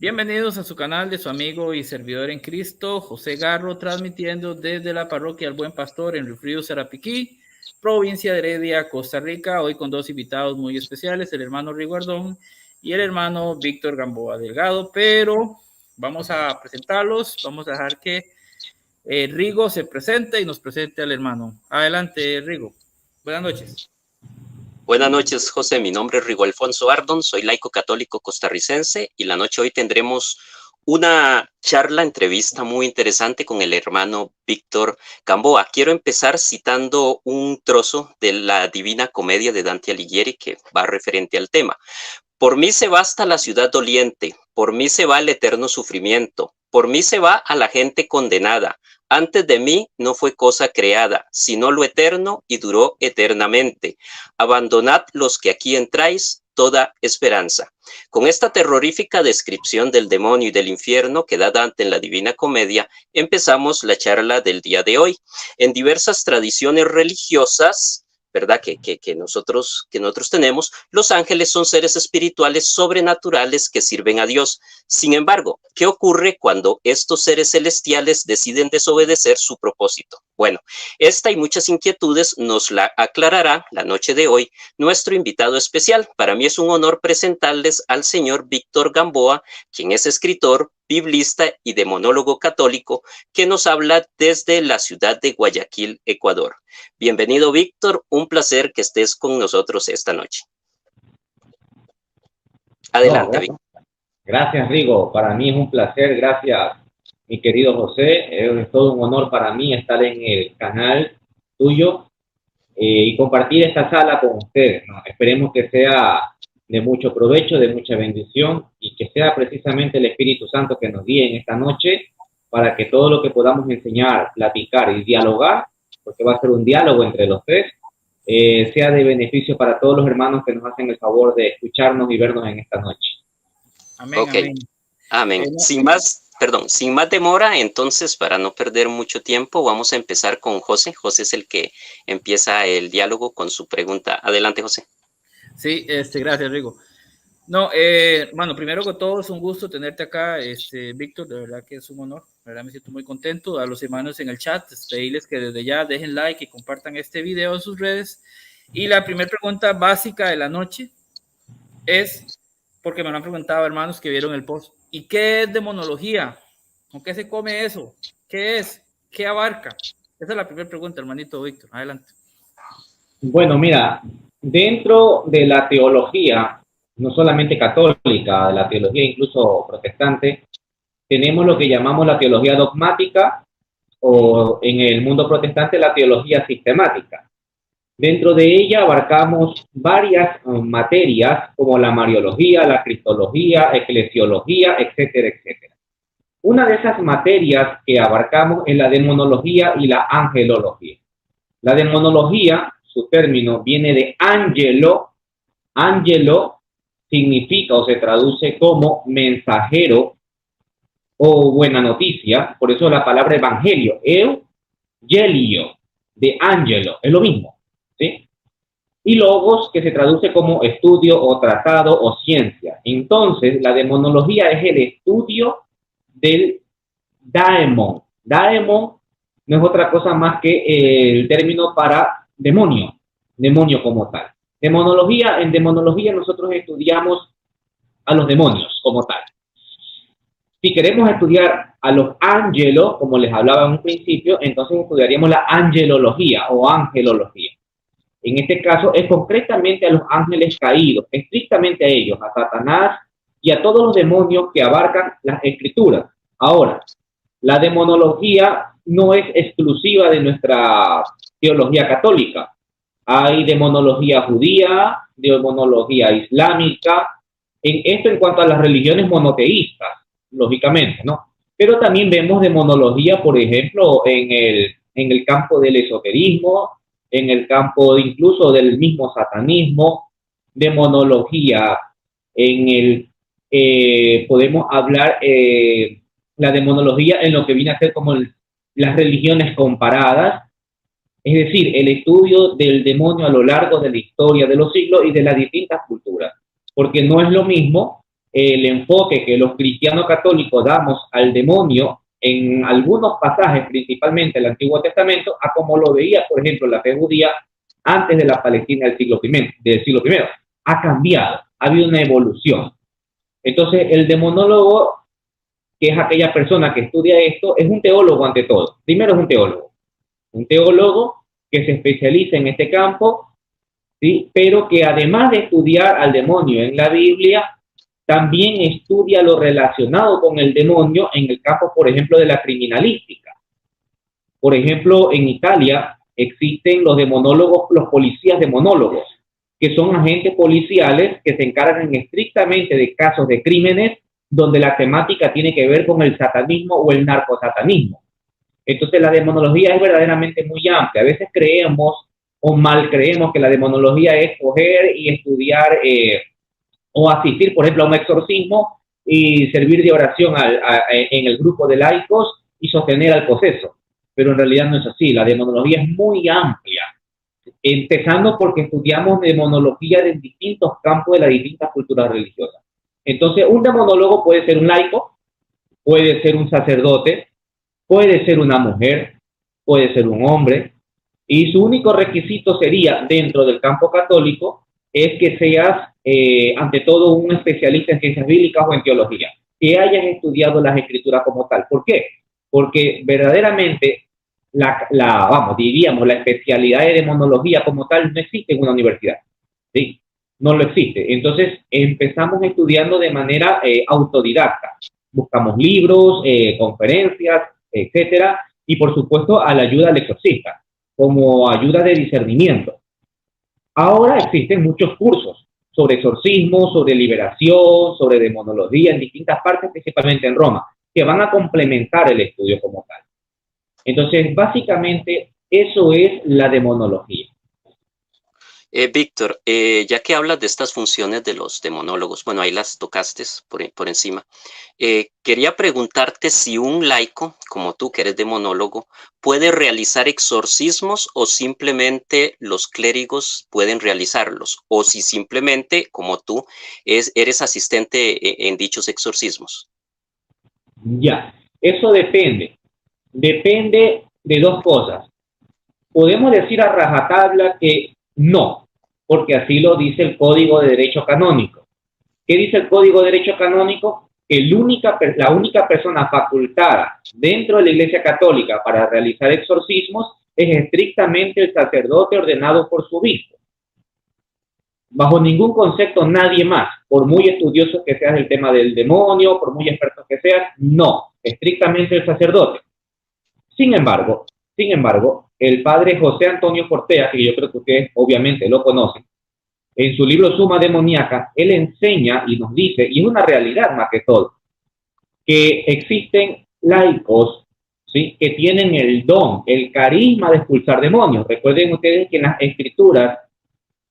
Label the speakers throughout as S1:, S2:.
S1: Bienvenidos a su canal de su amigo y servidor en Cristo, José Garro, transmitiendo desde la parroquia El Buen Pastor en Río Frío, Sarapiquí, provincia de Heredia, Costa Rica. Hoy con dos invitados muy especiales, el hermano Riguardón y el hermano Víctor Gamboa Delgado, pero vamos a presentarlos, vamos a dejar que Rigo se presente y nos presente al hermano. Adelante, Rigo. Buenas noches.
S2: Buenas noches, José. Mi nombre es Rigo Alfonso Ardon, soy laico católico costarricense y la noche hoy tendremos una charla, entrevista muy interesante con el hermano Víctor Gamboa. Quiero empezar citando un trozo de la Divina Comedia de Dante Alighieri que va referente al tema. Por mí se va hasta la ciudad doliente, por mí se va el eterno sufrimiento, por mí se va a la gente condenada. Antes de mí no fue cosa creada, sino lo eterno y duró eternamente. Abandonad los que aquí entráis toda esperanza. Con esta terrorífica descripción del demonio y del infierno que da Dante en la Divina Comedia, empezamos la charla del día de hoy. En diversas tradiciones religiosas, ¿verdad? Que nosotros tenemos, los ángeles son seres espirituales sobrenaturales que sirven a Dios. Sin embargo, ¿qué ocurre cuando estos seres celestiales deciden desobedecer su propósito? Bueno, esta y muchas inquietudes nos la aclarará la noche de hoy nuestro invitado especial. Para mí es un honor presentarles al señor Víctor Gamboa, quien es escritor, biblista y demonólogo católico, que nos habla desde la ciudad de Guayaquil, Ecuador. Bienvenido, Víctor. Un placer que estés con nosotros esta noche. Adelante, Víctor.
S3: Gracias, Rigo. Para mí es un placer. Gracias, mi querido José. Es todo un honor para mí estar en el canal tuyo y compartir esta sala con ustedes, ¿no? Esperemos que sea de mucho provecho, de mucha bendición y que sea precisamente el Espíritu Santo que nos guíe en esta noche para que todo lo que podamos enseñar, platicar y dialogar, porque va a ser un diálogo entre los tres, sea de beneficio para todos los hermanos que nos hacen el favor de escucharnos y vernos en esta noche.
S1: Amén,
S2: okay. Amén. Sin más demora, entonces, para no perder mucho tiempo, vamos a empezar con José. José es el que empieza el diálogo con su pregunta. Adelante, José.
S1: Sí, gracias, Rigo. No, bueno, primero que todo es un gusto tenerte acá, Víctor, de verdad que es un honor, de verdad me siento muy contento. A los hermanos en el chat, pedirles que desde ya dejen like y compartan este video en sus redes. Y la primera pregunta básica de la noche es, porque me lo han preguntado hermanos que vieron el post, ¿y qué es demonología? ¿Con qué se come eso? ¿Qué es? ¿Qué abarca? Esa es la primera pregunta, hermanito Víctor, adelante.
S3: Bueno, mira, dentro de la teología, no solamente católica, de la teología incluso protestante, tenemos lo que llamamos la teología dogmática o en el mundo protestante la teología sistemática. Dentro de ella abarcamos varias materias como la mariología, la cristología, eclesiología, etcétera, etcétera. Una de esas materias que abarcamos es la demonología y la angelología. La demonología, su término viene de ángelo. Ángelo significa o se traduce como mensajero o buena noticia, por eso la palabra evangelio, eugelio, de ángelo, es lo mismo, ¿sí? Y logos, que se traduce como estudio o tratado o ciencia. Entonces, la demonología es el estudio del daemon. Daemon no es otra cosa más que el término para demonio como tal. En demonología nosotros estudiamos a los demonios como tal. Si queremos estudiar a los ángelos, como les hablaba en un principio, entonces estudiaríamos la angelología o angelología. En este caso es concretamente a los ángeles caídos, estrictamente a ellos, a Satanás y a todos los demonios que abarcan las escrituras. Ahora, la demonología no es exclusiva de nuestra teología católica. Hay demonología judía, demonología islámica, esto en cuanto a las religiones monoteístas, lógicamente, ¿no? Pero también vemos demonología, por ejemplo, en el campo del esoterismo, en el campo incluso del mismo satanismo, demonología podemos hablar la demonología en lo que viene a ser como las religiones comparadas, es decir, el estudio del demonio a lo largo de la historia de los siglos y de las distintas culturas, porque no es lo mismo el enfoque que los cristianos católicos damos al demonio en algunos pasajes, principalmente el Antiguo Testamento, a como lo veía, por ejemplo, la fe judía antes de la Palestina del siglo I. Ha cambiado, ha habido una evolución. Entonces, el demonólogo, que es aquella persona que estudia esto, es un teólogo ante todo. Primero es un teólogo que se especializa en este campo, ¿sí? Pero que además de estudiar al demonio en la Biblia, también estudia lo relacionado con el demonio en el campo, por ejemplo, de la criminalística. Por ejemplo, en Italia existen los demonólogos, los policías demonólogos, que son agentes policiales que se encargan estrictamente de casos de crímenes donde la temática tiene que ver con el satanismo o el narcosatanismo. Entonces, la demonología es verdaderamente muy amplia. A veces creemos o mal creemos que la demonología es coger y estudiar o asistir, por ejemplo, a un exorcismo y servir de oración en el grupo de laicos y sostener al poseso. Pero en realidad no es así. La demonología es muy amplia, empezando porque estudiamos demonología de distintos campos de las distintas culturas religiosas. Entonces, un demonólogo puede ser un laico, puede ser un sacerdote, puede ser una mujer, puede ser un hombre, y su único requisito sería, dentro del campo católico, es que seas, ante todo, un especialista en ciencias bíblicas o en teología, que hayas estudiado las escrituras como tal. ¿Por qué? Porque verdaderamente, diríamos, la especialidad de demonología como tal no existe en una universidad, ¿sí? No lo existe. Entonces, empezamos estudiando de manera autodidacta. Buscamos libros, conferencias, etcétera, y por supuesto a la ayuda del exorcista, como ayuda de discernimiento. Ahora existen muchos cursos sobre exorcismo, sobre liberación, sobre demonología en distintas partes, principalmente en Roma, que van a complementar el estudio como tal. Entonces, básicamente, eso es la demonología.
S2: Víctor, ya que hablas de estas funciones de los demonólogos, bueno, ahí las tocaste por encima, quería preguntarte si un laico, como tú, que eres demonólogo, puede realizar exorcismos o simplemente los clérigos pueden realizarlos, o si simplemente, como tú, eres asistente en dichos exorcismos.
S3: Ya, eso depende de dos cosas. Podemos decir a rajatabla que no, porque así lo dice el Código de Derecho Canónico. ¿Qué dice el Código de Derecho Canónico? Que la única persona facultada dentro de la Iglesia Católica para realizar exorcismos es estrictamente el sacerdote ordenado por su obispo. Bajo ningún concepto nadie más, por muy estudioso que seas del tema del demonio, por muy experto que seas, no, estrictamente el sacerdote. Sin embargo, el padre José Antonio Fortea, que yo creo que ustedes obviamente lo conocen, en su libro Suma Demoníaca, él enseña y nos dice, y es una realidad más que todo, que existen laicos, ¿sí?, que tienen el don, el carisma de expulsar demonios. Recuerden ustedes que en las Escrituras,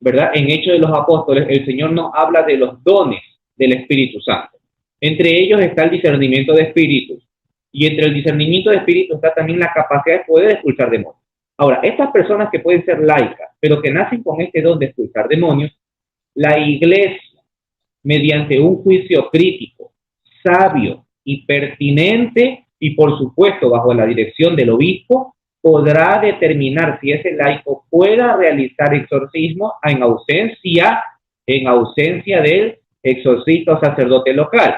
S3: ¿verdad?, en Hechos de los Apóstoles, el Señor nos habla de los dones del Espíritu Santo. Entre ellos está el discernimiento de espíritus. Y entre el discernimiento de espíritus está también la capacidad de poder expulsar demonios. Ahora, estas personas que pueden ser laicas, pero que nacen con este don de expulsar demonios, la Iglesia, mediante un juicio crítico, sabio y pertinente, y por supuesto bajo la dirección del obispo, podrá determinar si ese laico pueda realizar exorcismo en ausencia del exorcista o sacerdote local.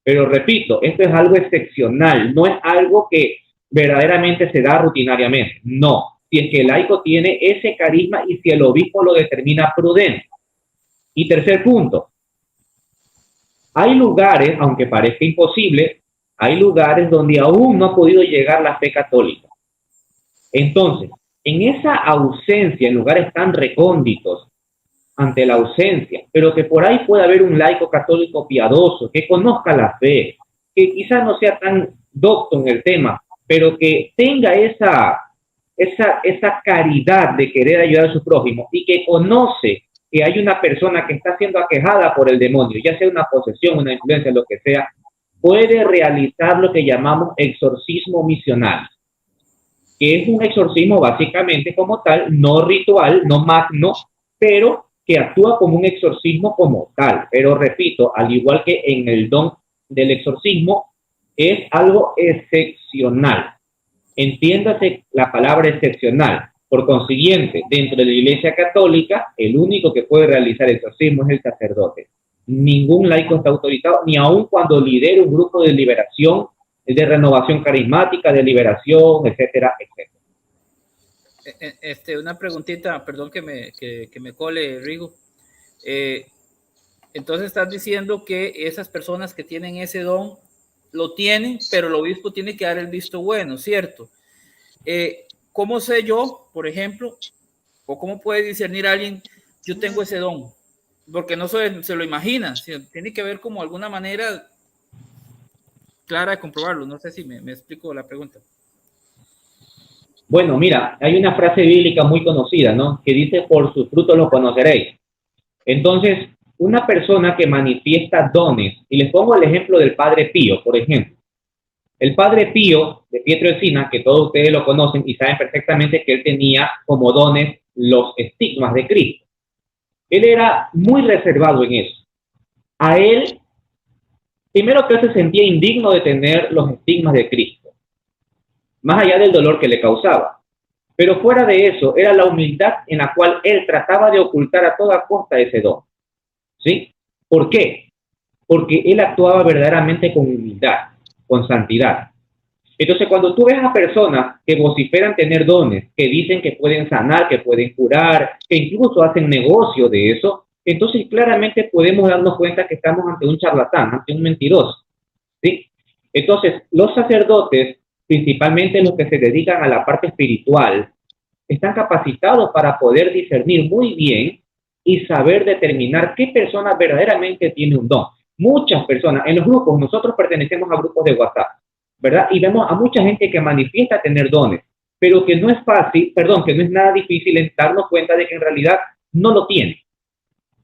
S3: Pero repito, esto es algo excepcional, no es algo que verdaderamente se da rutinariamente. No, si es que el laico tiene ese carisma y si el obispo lo determina prudente. Y tercer punto, hay lugares, aunque parezca imposible, hay lugares donde aún no ha podido llegar la fe católica. Entonces, en esa ausencia, en lugares tan recónditos, ante la ausencia, pero que por ahí pueda haber un laico católico piadoso, que conozca la fe, que quizás no sea tan docto en el tema, pero que tenga esa caridad de querer ayudar a su prójimo y que conoce que hay una persona que está siendo aquejada por el demonio, ya sea una posesión, una influencia, lo que sea, puede realizar lo que llamamos exorcismo misional, que es un exorcismo básicamente como tal, no ritual, no magno, pero que actúa como un exorcismo como tal, pero repito, al igual que en el don del exorcismo, es algo excepcional. Entiéndase la palabra excepcional. Por consiguiente, dentro de la Iglesia Católica, el único que puede realizar exorcismo es el sacerdote. Ningún laico está autorizado, ni aun cuando lidere un grupo de liberación, de renovación carismática, de liberación, etcétera, etcétera.
S1: Una preguntita, perdón que me cole, Rigo. Entonces estás diciendo que esas personas que tienen ese don lo tienen, pero el obispo tiene que dar el visto bueno, ¿cierto? ¿Cómo sé yo, por ejemplo, o cómo puede discernir alguien, yo tengo ese don? Porque no se lo imagina, tiene que haber como alguna manera clara de comprobarlo. No sé si me explico la pregunta.
S3: Bueno, mira, hay una frase bíblica muy conocida, ¿no? Que dice, por sus frutos los conoceréis. Entonces, una persona que manifiesta dones, y les pongo el ejemplo del Padre Pío, por ejemplo. El Padre Pío de Pietrelcina, que todos ustedes lo conocen y saben perfectamente que él tenía como dones los estigmas de Cristo. Él era muy reservado en eso. A él, primero que él se sentía indigno de tener los estigmas de Cristo, más allá del dolor que le causaba. Pero fuera de eso, era la humildad en la cual él trataba de ocultar a toda costa ese don. ¿Sí? ¿Por qué? Porque él actuaba verdaderamente con humildad, con santidad. Entonces, cuando tú ves a personas que vociferan tener dones, que dicen que pueden sanar, que pueden curar, que incluso hacen negocio de eso, entonces claramente podemos darnos cuenta que estamos ante un charlatán, ante un mentiroso. ¿Sí? Entonces, los sacerdotes, principalmente los que se dedican a la parte espiritual, están capacitados para poder discernir muy bien y saber determinar qué persona verdaderamente tiene un don. Muchas personas, en los grupos, nosotros pertenecemos a grupos de WhatsApp, ¿verdad? Y vemos a mucha gente que manifiesta tener dones, pero que no es fácil, que no es nada difícil en darnos cuenta de que en realidad no lo tiene.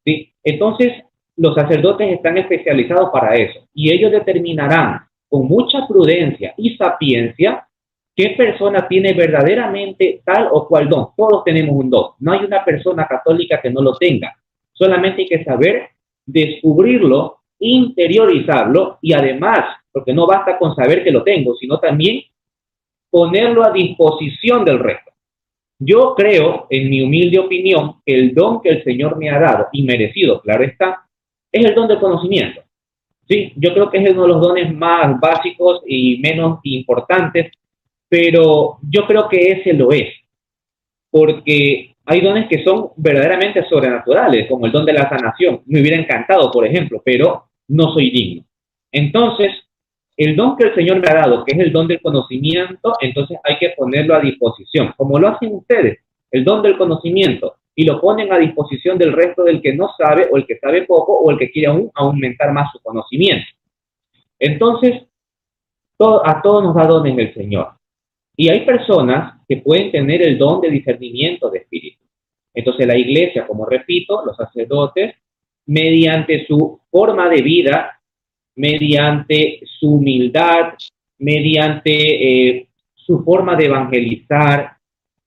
S3: ¿Sí? Entonces, los sacerdotes están especializados para eso y ellos determinarán con mucha prudencia y sapiencia qué persona tiene verdaderamente tal o cual don. Todos tenemos un don. No hay una persona católica que no lo tenga. Solamente hay que saber descubrirlo, interiorizarlo y además, porque no basta con saber que lo tengo, sino también ponerlo a disposición del resto. Yo creo, en mi humilde opinión, que el don que el Señor me ha dado, y merecido, claro está, es el don del conocimiento. Sí, yo creo que es uno de los dones más básicos y menos importantes, pero yo creo que ese lo es, porque hay dones que son verdaderamente sobrenaturales, como el don de la sanación. Me hubiera encantado, por ejemplo, pero no soy digno. Entonces, el don que el Señor me ha dado, que es el don del conocimiento, entonces hay que ponerlo a disposición, como lo hacen ustedes, el don del conocimiento, y lo ponen a disposición del resto del que no sabe, o el que sabe poco, o el que quiere aún aumentar más su conocimiento. Entonces, a todos nos da dones el Señor. Y hay personas que pueden tener el don de discernimiento de espíritu. Entonces la iglesia, como repito, los sacerdotes, mediante su forma de vida, mediante su humildad, mediante su forma de evangelizar,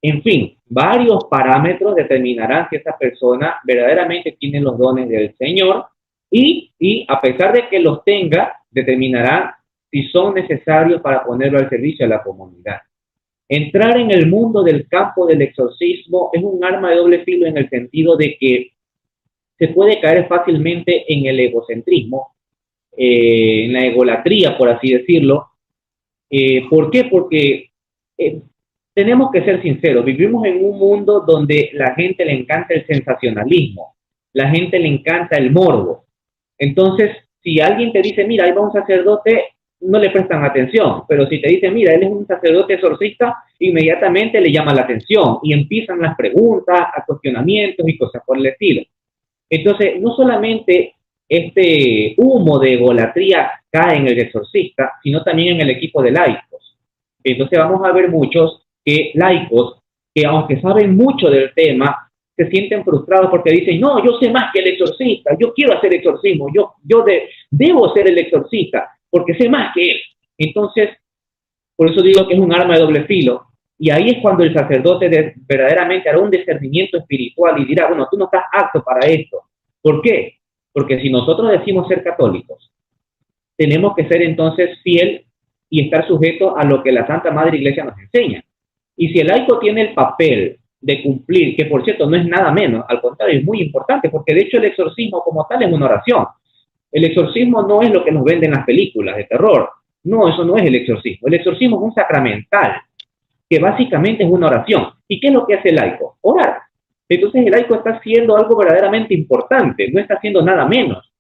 S3: en fin, varios parámetros determinarán si esa persona verdaderamente tiene los dones del Señor y a pesar de que los tenga, determinarán si son necesarios para ponerlo al servicio de la comunidad. Entrar en el mundo del campo del exorcismo es un arma de doble filo en el sentido de que se puede caer fácilmente en el egocentrismo, en la egolatría, por así decirlo. ¿Por qué? Porque tenemos que ser sinceros, vivimos en un mundo donde la gente le encanta el sensacionalismo, la gente le encanta el morbo. Entonces, si alguien te dice, mira, ahí va un sacerdote, no le prestan atención, pero si te dicen, mira, él es un sacerdote exorcista, inmediatamente le llama la atención y empiezan las preguntas, a cuestionamientos y cosas por el estilo. Entonces, no solamente este humo de egolatría cae en el exorcista, sino también en el equipo de laicos. Entonces vamos a ver muchos laicos que aunque saben mucho del tema, se sienten frustrados porque dicen, no, yo sé más que el exorcista, yo quiero hacer exorcismo, yo debo ser el exorcista, porque sé más que él. Entonces, por eso digo que es un arma de doble filo, Y ahí es cuando el sacerdote verdaderamente hará un discernimiento espiritual y dirá, bueno, tú no estás apto para esto. ¿Por qué? Porque si nosotros decimos ser católicos, tenemos que ser entonces fiel y estar sujetos a lo que la Santa Madre Iglesia nos enseña. Y si el laico tiene el papel de cumplir, que por cierto no es nada menos, al contrario, es muy importante, porque de hecho el exorcismo como tal es una oración. El exorcismo no es lo que nos venden las películas de terror. No, eso no es el exorcismo. El exorcismo es un sacramental, que básicamente es una oración. ¿Y qué es lo que hace el laico? Orar. Entonces el laico está haciendo algo verdaderamente importante, no está haciendo nada menos.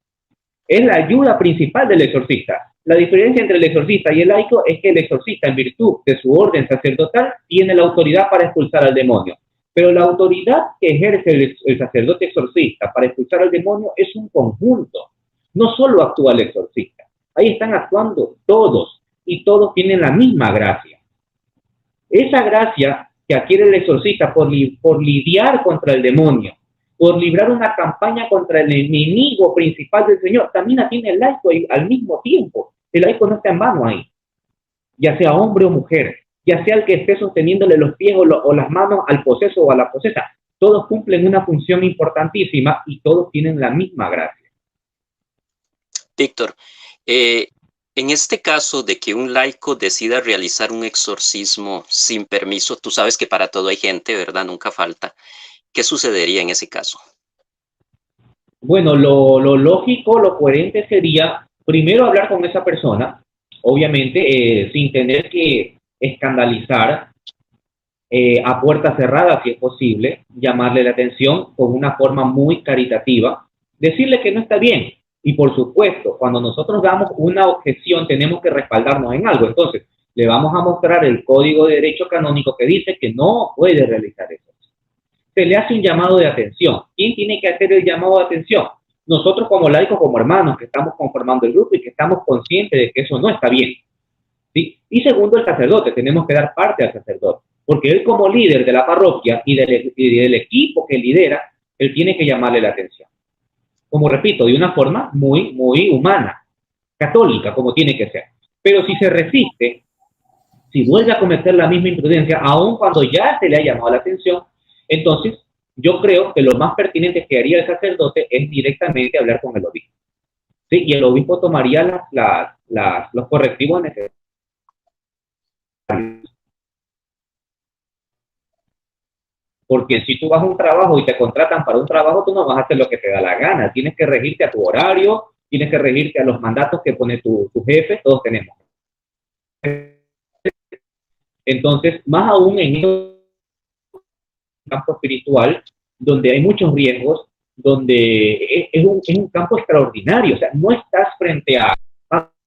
S3: Es la ayuda principal del exorcista. La diferencia entre el exorcista y el laico es que el exorcista, en virtud de su orden sacerdotal, tiene la autoridad para expulsar al demonio. Pero la autoridad que ejerce el sacerdote exorcista para expulsar al demonio es un conjunto. No solo actúa el exorcista. Ahí están actuando todos y todos tienen la misma gracia. Esa gracia que adquiere el exorcista por lidiar contra el demonio, por librar una campaña contra el enemigo principal del Señor, también la tiene el laico al mismo tiempo. El laico no está en vano ahí, ya sea hombre o mujer, ya sea el que esté sosteniéndole los pies o las manos al poseso o a la posesa. Todos cumplen una función importantísima y todos tienen la misma gracia.
S2: Víctor, en este caso de que un laico decida realizar un exorcismo sin permiso, tú sabes que para todo hay gente, ¿verdad? Nunca falta. ¿Qué sucedería en ese caso?
S3: Bueno, lo lógico, lo coherente sería primero hablar con esa persona, obviamente sin tener que escandalizar a puerta cerrada, si es posible, llamarle la atención con una forma muy caritativa, decirle que no está bien. Y por supuesto, cuando nosotros damos una objeción, tenemos que respaldarnos en algo. Entonces, le vamos a mostrar el Código de Derecho Canónico que dice que no puede realizar eso. Se le hace un llamado de atención. ¿Quién tiene que hacer el llamado de atención? Nosotros como laicos, como hermanos, que estamos conformando el grupo y que estamos conscientes de que eso no está bien. ¿Sí? Y segundo, el sacerdote. Tenemos que dar parte al sacerdote. Porque él como líder de la parroquia y del equipo que lidera, él tiene que llamarle la atención. Como repito, de una forma muy, muy humana, católica, como tiene que ser. Pero si se resiste, si vuelve a cometer la misma imprudencia, aun cuando ya se le ha llamado la atención, entonces yo creo que lo más pertinente que haría el sacerdote es directamente hablar con el obispo. ¿Sí? Y el obispo tomaría los correctivos necesarios. Porque si tú vas a un trabajo y te contratan para un trabajo, tú no vas a hacer lo que te da la gana. Tienes que regirte a tu horario, tienes que regirte a los mandatos que pone tu jefe, todos tenemos. Entonces, más aún en el campo espiritual, donde hay muchos riesgos, donde es un campo extraordinario. O sea, no estás frente a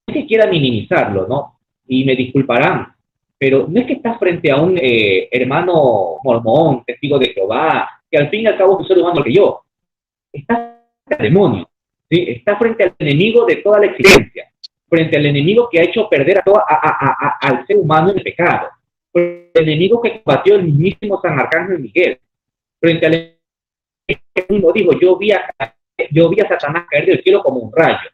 S3: que quiera minimizarlo, ¿no? Y me disculparán, pero no es que estás frente a un hermano mormón, testigo de Jehová, que al fin y al cabo es un ser humano que yo. Estás frente al demonio, ¿sí? Estás frente al enemigo de toda la existencia, frente al enemigo que ha hecho perder al ser humano en el pecado, frente al enemigo que combatió el mismísimo San Arcángel Miguel, frente al enemigo que mismo dijo, yo vi a Satanás caer del cielo como un rayo,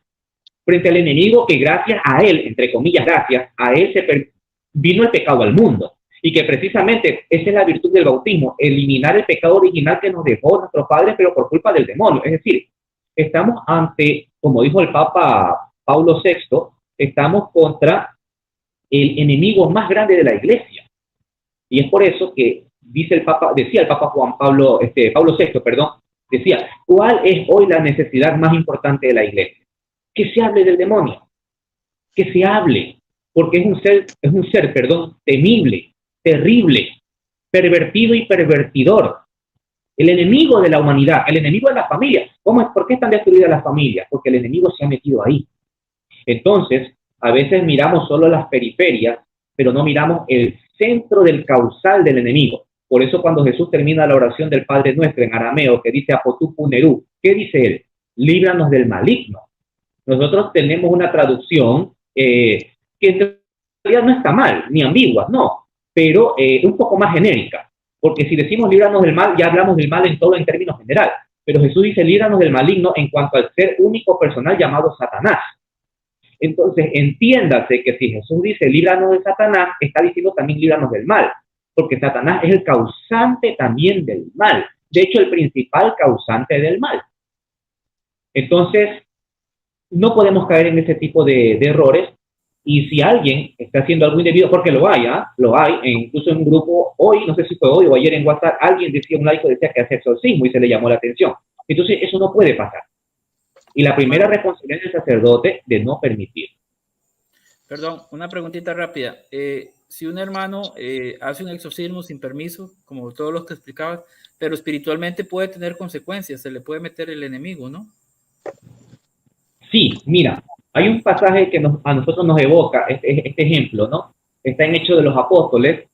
S3: frente al enemigo que gracias a él, entre comillas, gracias a él vino el pecado al mundo, y que precisamente esa es la virtud del bautismo, eliminar el pecado original que nos dejó nuestros padres, pero por culpa del demonio. Es decir, estamos ante, como dijo el Papa Pablo VI, estamos contra el enemigo más grande de la Iglesia. Y es por eso que decía el Papa Pablo VI, decía, ¿cuál es hoy la necesidad más importante de la Iglesia? Que se hable del demonio, que se hable, porque es un ser, temible, terrible, pervertido y pervertidor. El enemigo de la humanidad, el enemigo de la familia. ¿Por qué están destruidas las familias? Porque el enemigo se ha metido ahí. Entonces, a veces miramos solo las periferias, pero no miramos el centro del causal del enemigo. Por eso cuando Jesús termina la oración del Padre Nuestro en arameo, que dice Apotú Punerú, ¿qué dice él? Líbranos del maligno. Nosotros tenemos una traducción que en realidad no está mal, ni ambigua, no, pero un poco más genérica. Porque si decimos líbranos del mal, ya hablamos del mal en términos general. Pero Jesús dice líbranos del maligno en cuanto al ser único personal llamado Satanás. Entonces, entiéndase que si Jesús dice líbranos de Satanás, está diciendo también líbranos del mal. porque Satanás es el causante también del mal. De hecho, el principal causante del mal. Entonces, no podemos caer en ese tipo de errores. Y si alguien está haciendo algo indebido, porque lo hay, lo hay, incluso en un grupo hoy, no sé si fue hoy o ayer en WhatsApp, alguien decía, un laico decía que hace exorcismo y se le llamó la atención. Entonces, eso no puede pasar. Y la primera responsabilidad del sacerdote de no permitir.
S1: Perdón, una preguntita rápida. Si un hermano hace un exorcismo sin permiso, como todos los que explicabas, pero espiritualmente puede tener consecuencias, se le puede meter el enemigo, ¿no?
S3: Sí, mira, hay un pasaje que a nosotros nos evoca este ejemplo, ¿no? Está en Hechos de los Apóstoles,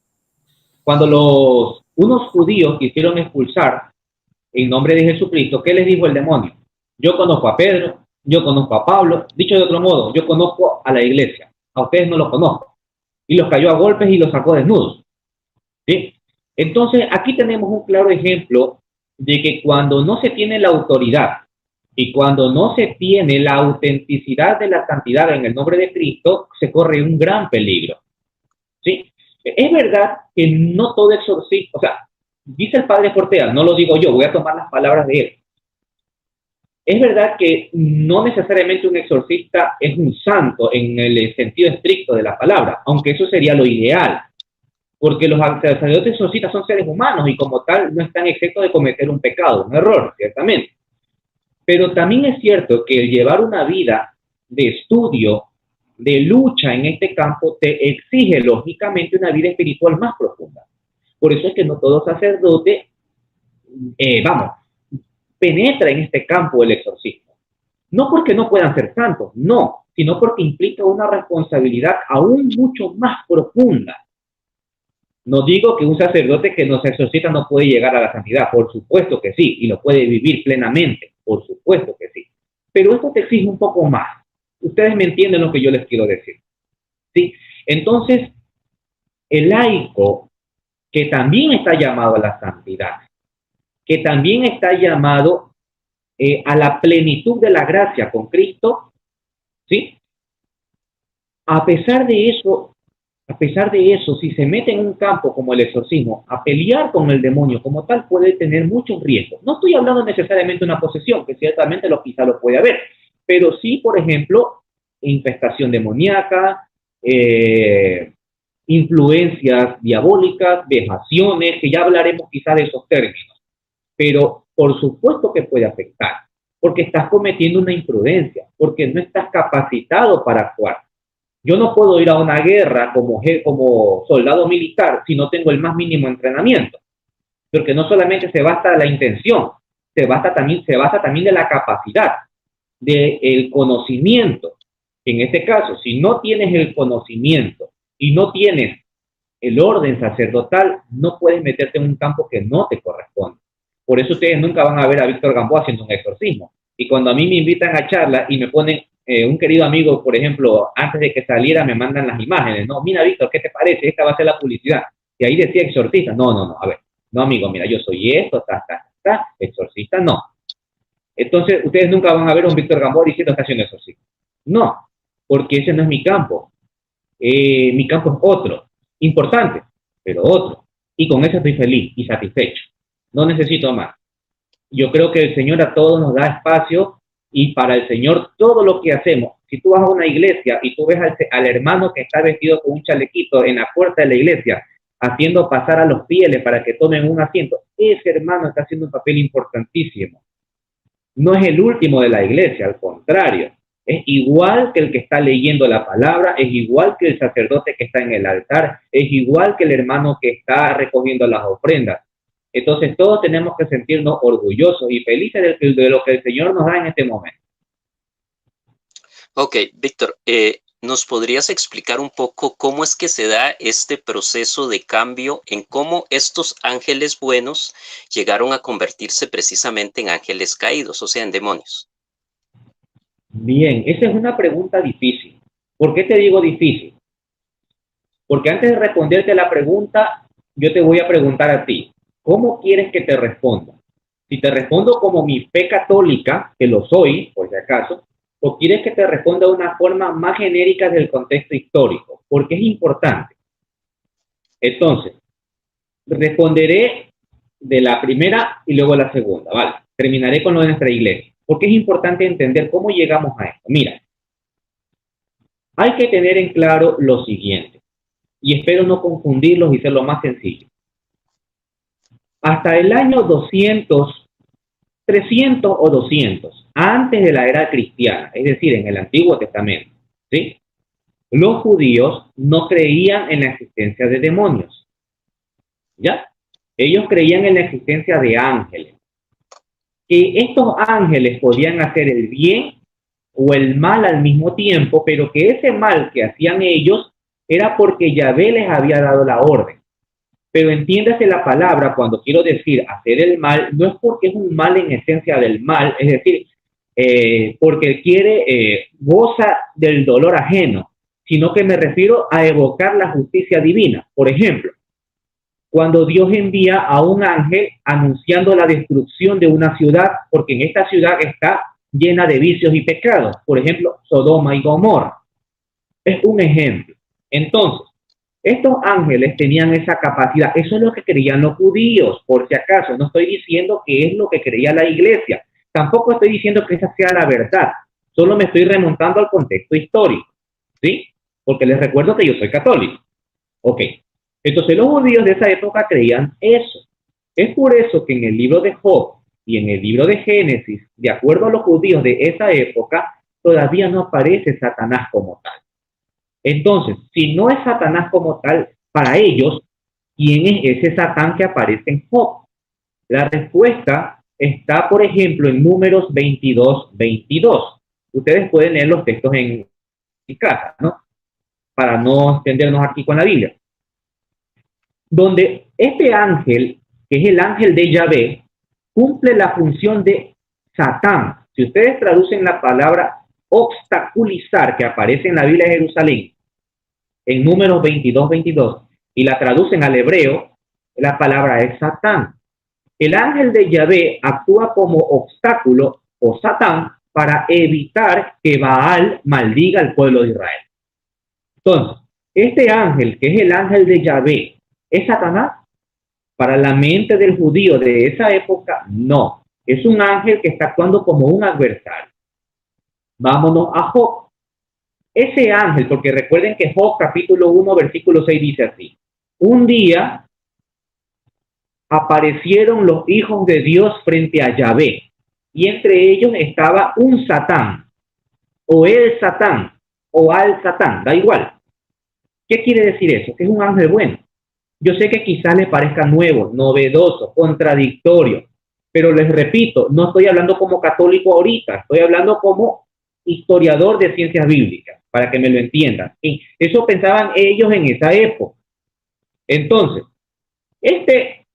S3: cuando unos judíos quisieron expulsar en nombre de Jesucristo, ¿qué les dijo el demonio? Yo conozco a Pedro, yo conozco a Pablo, dicho de otro modo, yo conozco a la iglesia, a ustedes no los conozco. Y los cayó a golpes y los sacó desnudos. ¿Sí? Entonces, aquí tenemos un claro ejemplo de que cuando no se tiene la autoridad y cuando no se tiene la autenticidad de la santidad en el nombre de Cristo, se corre un gran peligro. ¿Sí? Es verdad que no todo exorcismo, o sea, dice el padre Portea, no lo digo yo, voy a tomar las palabras de él. Es verdad que no necesariamente un exorcista es un santo en el sentido estricto de la palabra, aunque eso sería lo ideal, porque los sacerdotes exorcistas son seres humanos y como tal no están exentos de cometer un pecado, un error, ciertamente. Pero también es cierto que el llevar una vida de estudio, de lucha en este campo, te exige lógicamente una vida espiritual más profunda. Por eso es que no todo sacerdote, penetra en este campo del exorcismo. No porque no puedan ser santos, no, sino porque implica una responsabilidad aún mucho más profunda. No digo que un sacerdote que no se exorcita no puede llegar a la santidad, por supuesto que sí, y lo puede vivir plenamente, por supuesto que sí. Pero esto te exige un poco más. Ustedes me entienden lo que yo les quiero decir. ¿Sí? Entonces, el laico, que también está llamado a la santidad, que también está llamado a la plenitud de la gracia con Cristo, ¿sí? A pesar de eso, si se mete en un campo como el exorcismo, a pelear con el demonio como tal, puede tener muchos riesgos. No estoy hablando necesariamente de una posesión, que ciertamente quizá lo puede haber, pero sí, por ejemplo, infestación demoníaca, influencias diabólicas, vejaciones, que ya hablaremos quizá de esos términos. Pero por supuesto que puede afectar, porque estás cometiendo una imprudencia, porque no estás capacitado para actuar. Yo no puedo ir a una guerra como soldado militar si no tengo el más mínimo entrenamiento, porque no solamente se basta la intención, se basa también de la capacidad, del conocimiento. En este caso, si no tienes el conocimiento y no tienes el orden sacerdotal, no puedes meterte en un campo que no te corresponde. Por eso ustedes nunca van a ver a Víctor Gamboa haciendo un exorcismo. Y cuando a mí me invitan a charla y me ponen un querido amigo, por ejemplo, antes de que saliera me mandan las imágenes, no, mira Víctor, ¿qué te parece? Esta va a ser la publicidad. Y ahí decía exorcista. No, a ver, no amigo, mira, yo soy esto, exorcista no. Entonces, ustedes nunca van a ver a un Víctor Gamboa diciendo que está haciendo exorcismo. No, porque ese no es mi campo. Mi campo es otro, importante, pero otro. Y con eso estoy feliz y satisfecho. No necesito más. Yo creo que el Señor a todos nos da espacio y para el Señor todo lo que hacemos, si tú vas a una iglesia y tú ves al hermano que está vestido con un chalequito en la puerta de la iglesia, haciendo pasar a los fieles para que tomen un asiento, ese hermano está haciendo un papel importantísimo. No es el último de la iglesia, al contrario. Es igual que el que está leyendo la palabra, es igual que el sacerdote que está en el altar, es igual que el hermano que está recogiendo las ofrendas. Entonces todos tenemos que sentirnos orgullosos y felices de lo que el Señor nos da en este momento.
S2: Ok, Víctor, ¿nos podrías explicar un poco cómo es que se da este proceso de cambio en cómo estos ángeles buenos llegaron a convertirse precisamente en ángeles caídos, o sea, en demonios?
S3: Bien, esa es una pregunta difícil. ¿Por qué te digo difícil? Porque antes de responderte la pregunta, yo te voy a preguntar a ti, ¿cómo quieres que te responda? Si te respondo como mi fe católica, que lo soy, por si acaso, o quieres que te responda de una forma más genérica del contexto histórico, porque es importante. Entonces, responderé de la primera y luego la segunda, ¿vale? Terminaré con lo de nuestra iglesia, porque es importante entender cómo llegamos a esto. Mira, hay que tener en claro lo siguiente, y espero no confundirlos y ser lo más sencillo. Hasta el año 200, 300 o 200, antes de la era cristiana, es decir, en el Antiguo Testamento, ¿sí? Los judíos no creían en la existencia de demonios, ¿ya? Ellos creían en la existencia de ángeles, que estos ángeles podían hacer el bien o el mal al mismo tiempo, pero que ese mal que hacían ellos era porque Yahvé les había dado la orden. Pero entiéndase la palabra cuando quiero decir hacer el mal, no es porque es un mal en esencia del mal, es decir, porque goza del dolor ajeno, sino que me refiero a evocar la justicia divina. Por ejemplo, cuando Dios envía a un ángel anunciando la destrucción de una ciudad, porque en esta ciudad está llena de vicios y pecados, por ejemplo, Sodoma y Gomorra. Es un ejemplo. Entonces, estos ángeles tenían esa capacidad. Eso es lo que creían los judíos, por si acaso. No estoy diciendo que es lo que creía la iglesia. Tampoco estoy diciendo que esa sea la verdad. Solo me estoy remontando al contexto histórico, ¿sí? Porque les recuerdo que yo soy católico. Ok. Entonces los judíos de esa época creían eso. Es por eso que en el libro de Job y en el libro de Génesis, de acuerdo a los judíos de esa época, todavía no aparece Satanás como tal. Entonces, si no es Satanás como tal, para ellos, ¿quién es ese Satán que aparece en Job? La respuesta está, por ejemplo, en Números 22:22. Ustedes pueden leer los textos en casa, ¿no? Para no extendernos aquí con la Biblia. Donde este ángel, que es el ángel de Yahvé, cumple la función de Satán. Si ustedes traducen la palabra obstaculizar, que aparece en la Biblia de Jerusalén, en Números 22:22, y la traducen al hebreo, la palabra es Satán. El ángel de Yahvé actúa como obstáculo o Satán para evitar que Baal maldiga al pueblo de Israel. Entonces, este ángel, que es el ángel de Yahvé, ¿es Satanás? Para la mente del judío de esa época, no. Es un ángel que está actuando como un adversario. Vámonos a Job. Ese ángel, porque recuerden que Job capítulo 1, versículo 6 dice así: un día aparecieron los hijos de Dios frente a Yahvé, y entre ellos estaba un Satán, o el Satán, o al Satán, da igual. ¿Qué quiere decir eso? Que es un ángel bueno. Yo sé que quizás le parezca nuevo, novedoso, contradictorio, pero les repito, no estoy hablando como católico ahorita, estoy hablando como historiador de ciencias bíblicas, para que me lo entiendan. Y eso pensaban ellos en esa época. Entonces, este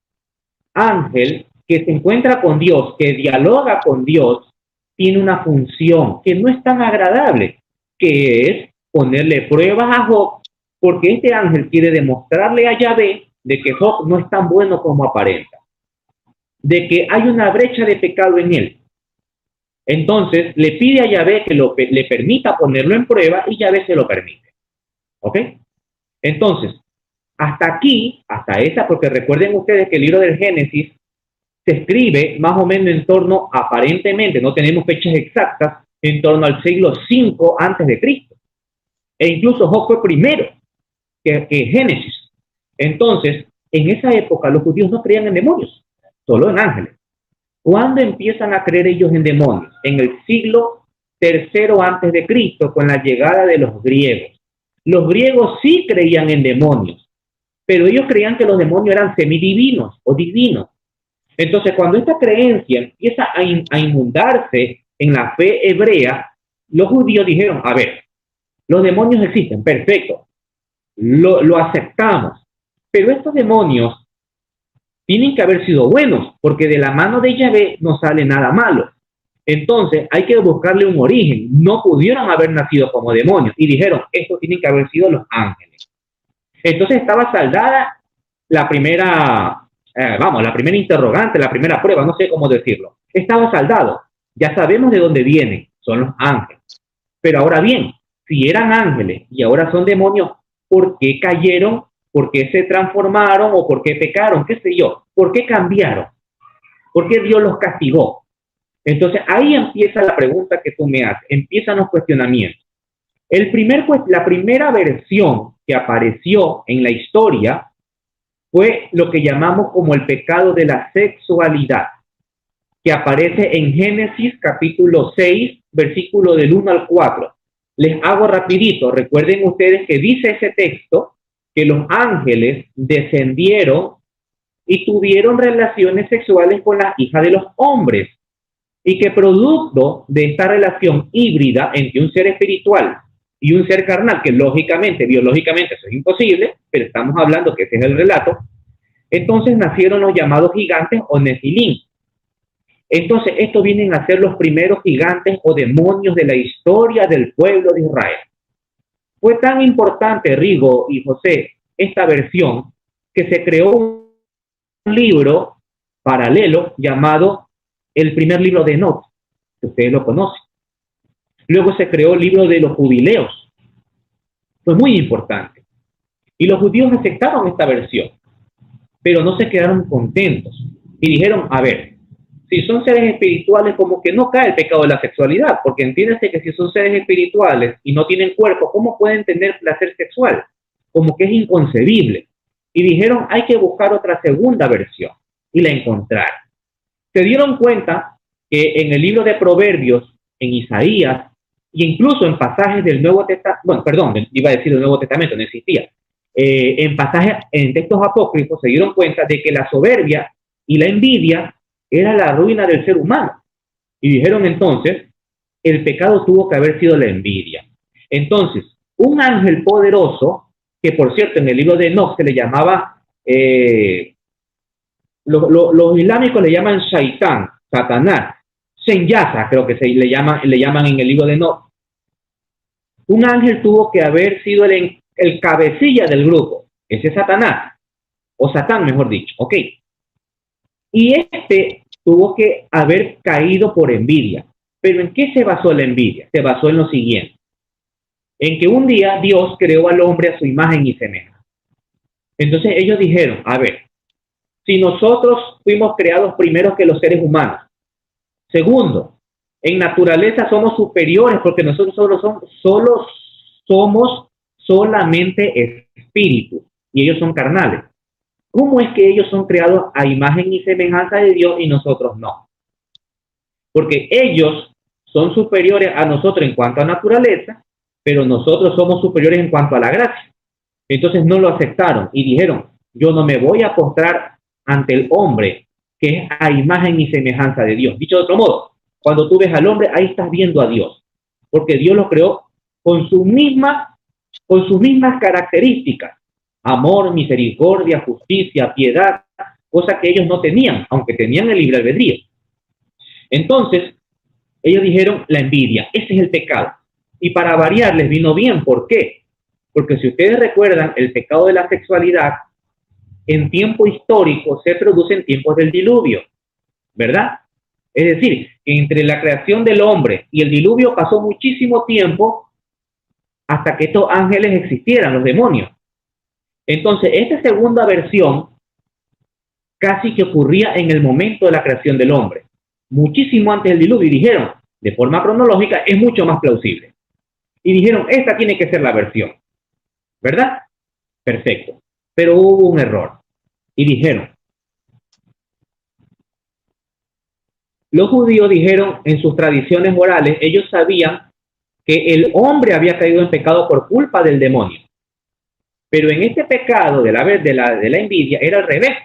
S3: ángel que se encuentra con Dios, que dialoga con Dios, tiene una función que no es tan agradable, que es ponerle pruebas a Job, porque este ángel quiere demostrarle a Yahvé de que Job no es tan bueno como aparenta, de que hay una brecha de pecado en él. Entonces le pide a Yahvé que le permita ponerlo en prueba, y Yahvé se lo permite. ¿Ok? Entonces, hasta aquí, hasta esa, porque recuerden ustedes que el libro del Génesis se escribe más o menos en torno, aparentemente, no tenemos fechas exactas, en torno al siglo V antes de Cristo. E incluso Job fue primero que Génesis. Entonces, en esa época los judíos no creían en demonios, solo en ángeles. ¿Cuándo empiezan a creer ellos en demonios? En el siglo III antes de Cristo, con la llegada de los griegos. Los griegos sí creían en demonios, pero ellos creían que los demonios eran semidivinos o divinos. Entonces, cuando esta creencia empieza a inundarse en la fe hebrea, los judíos dijeron: a ver, los demonios existen, perfecto, lo aceptamos, pero estos demonios tienen que haber sido buenos, porque de la mano de Yahvé no sale nada malo. Entonces hay que buscarle un origen. No pudieron haber nacido como demonios, y dijeron: estos tienen que haber sido los ángeles. Entonces estaba saldada la primera, la primera interrogante, la primera prueba, no sé cómo decirlo. Estaba saldado. Ya sabemos de dónde vienen, son los ángeles. Pero ahora bien, si eran ángeles y ahora son demonios, ¿por qué cayeron ¿Por qué se transformaron o por qué pecaron? ¿Qué sé yo? ¿Por qué cambiaron? ¿Por qué Dios los castigó? Entonces ahí empieza la pregunta que tú me haces, empiezan los cuestionamientos. La primera versión que apareció en la historia fue lo que llamamos como el pecado de la sexualidad, que aparece en Génesis capítulo 6, versículo del 1 al 4. Les hago rapidito, recuerden ustedes que dice ese texto que los ángeles descendieron y tuvieron relaciones sexuales con las hijas de los hombres, y que producto de esta relación híbrida entre un ser espiritual y un ser carnal, que lógicamente, biológicamente eso es imposible, pero estamos hablando que ese es el relato, entonces nacieron los llamados gigantes o Nefilim. Entonces estos vienen a ser los primeros gigantes o demonios de la historia del pueblo de Israel. Fue tan importante, Rigo y José, esta versión, que se creó un libro paralelo llamado el primer libro de Enoch, que ustedes lo conocen. Luego se creó el libro de los jubileos. Fue muy importante. Y los judíos aceptaron esta versión, pero no se quedaron contentos. Y dijeron, a ver, si son seres espirituales, como que no cae el pecado de la sexualidad, porque entiéndase que si son seres espirituales y no tienen cuerpo, ¿cómo pueden tener placer sexual? Como que es inconcebible. Y dijeron, hay que buscar otra segunda versión. Y la encontraron. Se dieron cuenta que en el libro de Proverbios, en Isaías, e incluso en pasajes del Nuevo Testamento, bueno, perdón, iba a decir del Nuevo Testamento, no existía, en pasajes, en textos apócrifos, se dieron cuenta de que la soberbia y la envidia era la ruina del ser humano. Y dijeron entonces, el pecado tuvo que haber sido la envidia. Entonces, un ángel poderoso, que por cierto en el libro de Enoch se le llamaba, los islámicos le llaman Shaitán, Satanás, Senyasa creo que le llaman en el libro de Enoch. Un ángel tuvo que haber sido el cabecilla del grupo, ese Satanás, o Satán mejor dicho, ok. Y este tuvo que haber caído por envidia. ¿Pero en qué se basó la envidia? Se basó en lo siguiente. En que un día Dios creó al hombre a su imagen y semejanza. Entonces ellos dijeron, a ver, si nosotros fuimos creados primero que los seres humanos. Segundo, en naturaleza somos superiores porque nosotros solo somos solamente espíritu y ellos son carnales. ¿Cómo es que ellos son creados a imagen y semejanza de Dios y nosotros no? Porque ellos son superiores a nosotros en cuanto a naturaleza, pero nosotros somos superiores en cuanto a la gracia. Entonces no lo aceptaron y dijeron, yo no me voy a postrar ante el hombre que es a imagen y semejanza de Dios. Dicho de otro modo, cuando tú ves al hombre, ahí estás viendo a Dios, porque Dios lo creó con sus mismas características. Amor, misericordia, justicia, piedad, cosa que ellos no tenían, aunque tenían el libre albedrío. Entonces, ellos dijeron la envidia, ese es el pecado. Y para variar les vino bien, ¿por qué? Porque si ustedes recuerdan, el pecado de la sexualidad en tiempo histórico se produce en tiempos del diluvio, ¿verdad? Es decir, que entre la creación del hombre y el diluvio pasó muchísimo tiempo hasta que estos ángeles existieran, los demonios. Entonces, esta segunda versión casi que ocurría en el momento de la creación del hombre, muchísimo antes del diluvio, y dijeron, de forma cronológica, es mucho más plausible. Y dijeron, esta tiene que ser la versión, ¿verdad? Perfecto. Pero hubo un error. Y dijeron, los judíos dijeron en sus tradiciones morales, ellos sabían que el hombre había caído en pecado por culpa del demonio. Pero en este pecado de la envidia era al revés.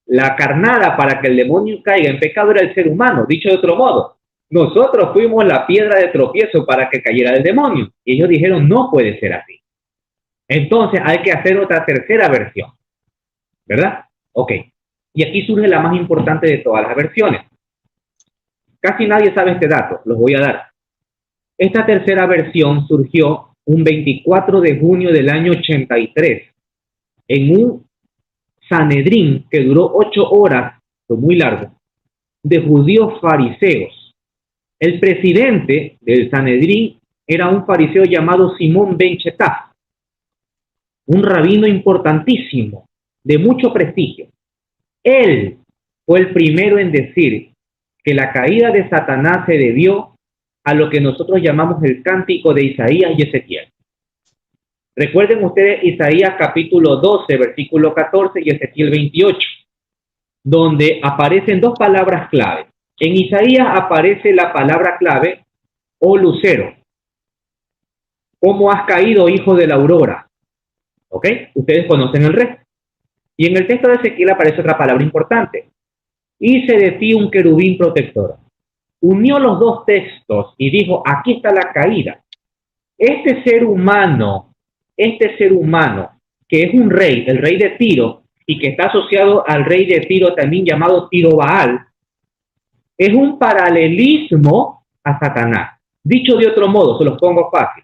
S3: La carnada para que el demonio caiga en pecado era el ser humano. Dicho de otro modo, nosotros fuimos la piedra de tropiezo para que cayera el demonio. Y ellos dijeron, no puede ser así. Entonces hay que hacer otra tercera versión. ¿Verdad? Ok. Y aquí surge la más importante de todas las versiones. Casi nadie sabe este dato, los voy a dar. Esta tercera versión surgió un 24 de junio del año 83 en un Sanedrín que duró 8 horas, fue muy largo, de judíos fariseos. El presidente del Sanedrín era un fariseo llamado Simón ben Chetaf. un rabino importantísimo, de mucho prestigio. Él fue el primero en decir que la caída de Satanás se debió a lo que nosotros llamamos el cántico de Isaías y Ezequiel. Recuerden ustedes Isaías capítulo 12, versículo 14 y Ezequiel 28, donde aparecen dos palabras clave. En Isaías aparece la palabra clave, oh lucero, ¿cómo has caído, hijo de la aurora? ¿Ok? Ustedes conocen el resto. Y en el texto de Ezequiel aparece otra palabra importante. Hice de ti un querubín protector. Unió los dos textos y dijo, aquí está la caída. Este ser humano, que es un rey, el rey de Tiro, y que está asociado al rey de Tiro, también llamado Tiro Baal, es un paralelismo a Satanás. Dicho de otro modo, se los pongo fácil.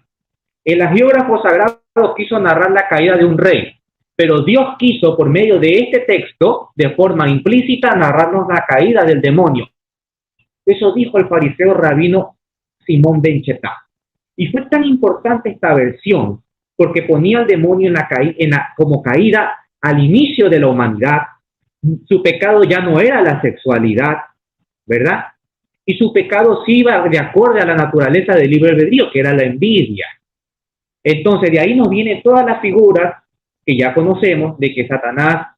S3: El hagiógrafo sagrado quiso narrar la caída de un rey, pero Dios quiso, por medio de este texto, de forma implícita, narrarnos la caída del demonio. Eso dijo el fariseo rabino Simón ben Chetá. Y fue tan importante esta versión, porque ponía al demonio como caída al inicio de la humanidad. Su pecado ya no era la sexualidad, ¿verdad? Y su pecado sí iba de acuerdo a la naturaleza del libre albedrío, que era la envidia. Entonces, de ahí nos vienen todas las figuras que ya conocemos, de que Satanás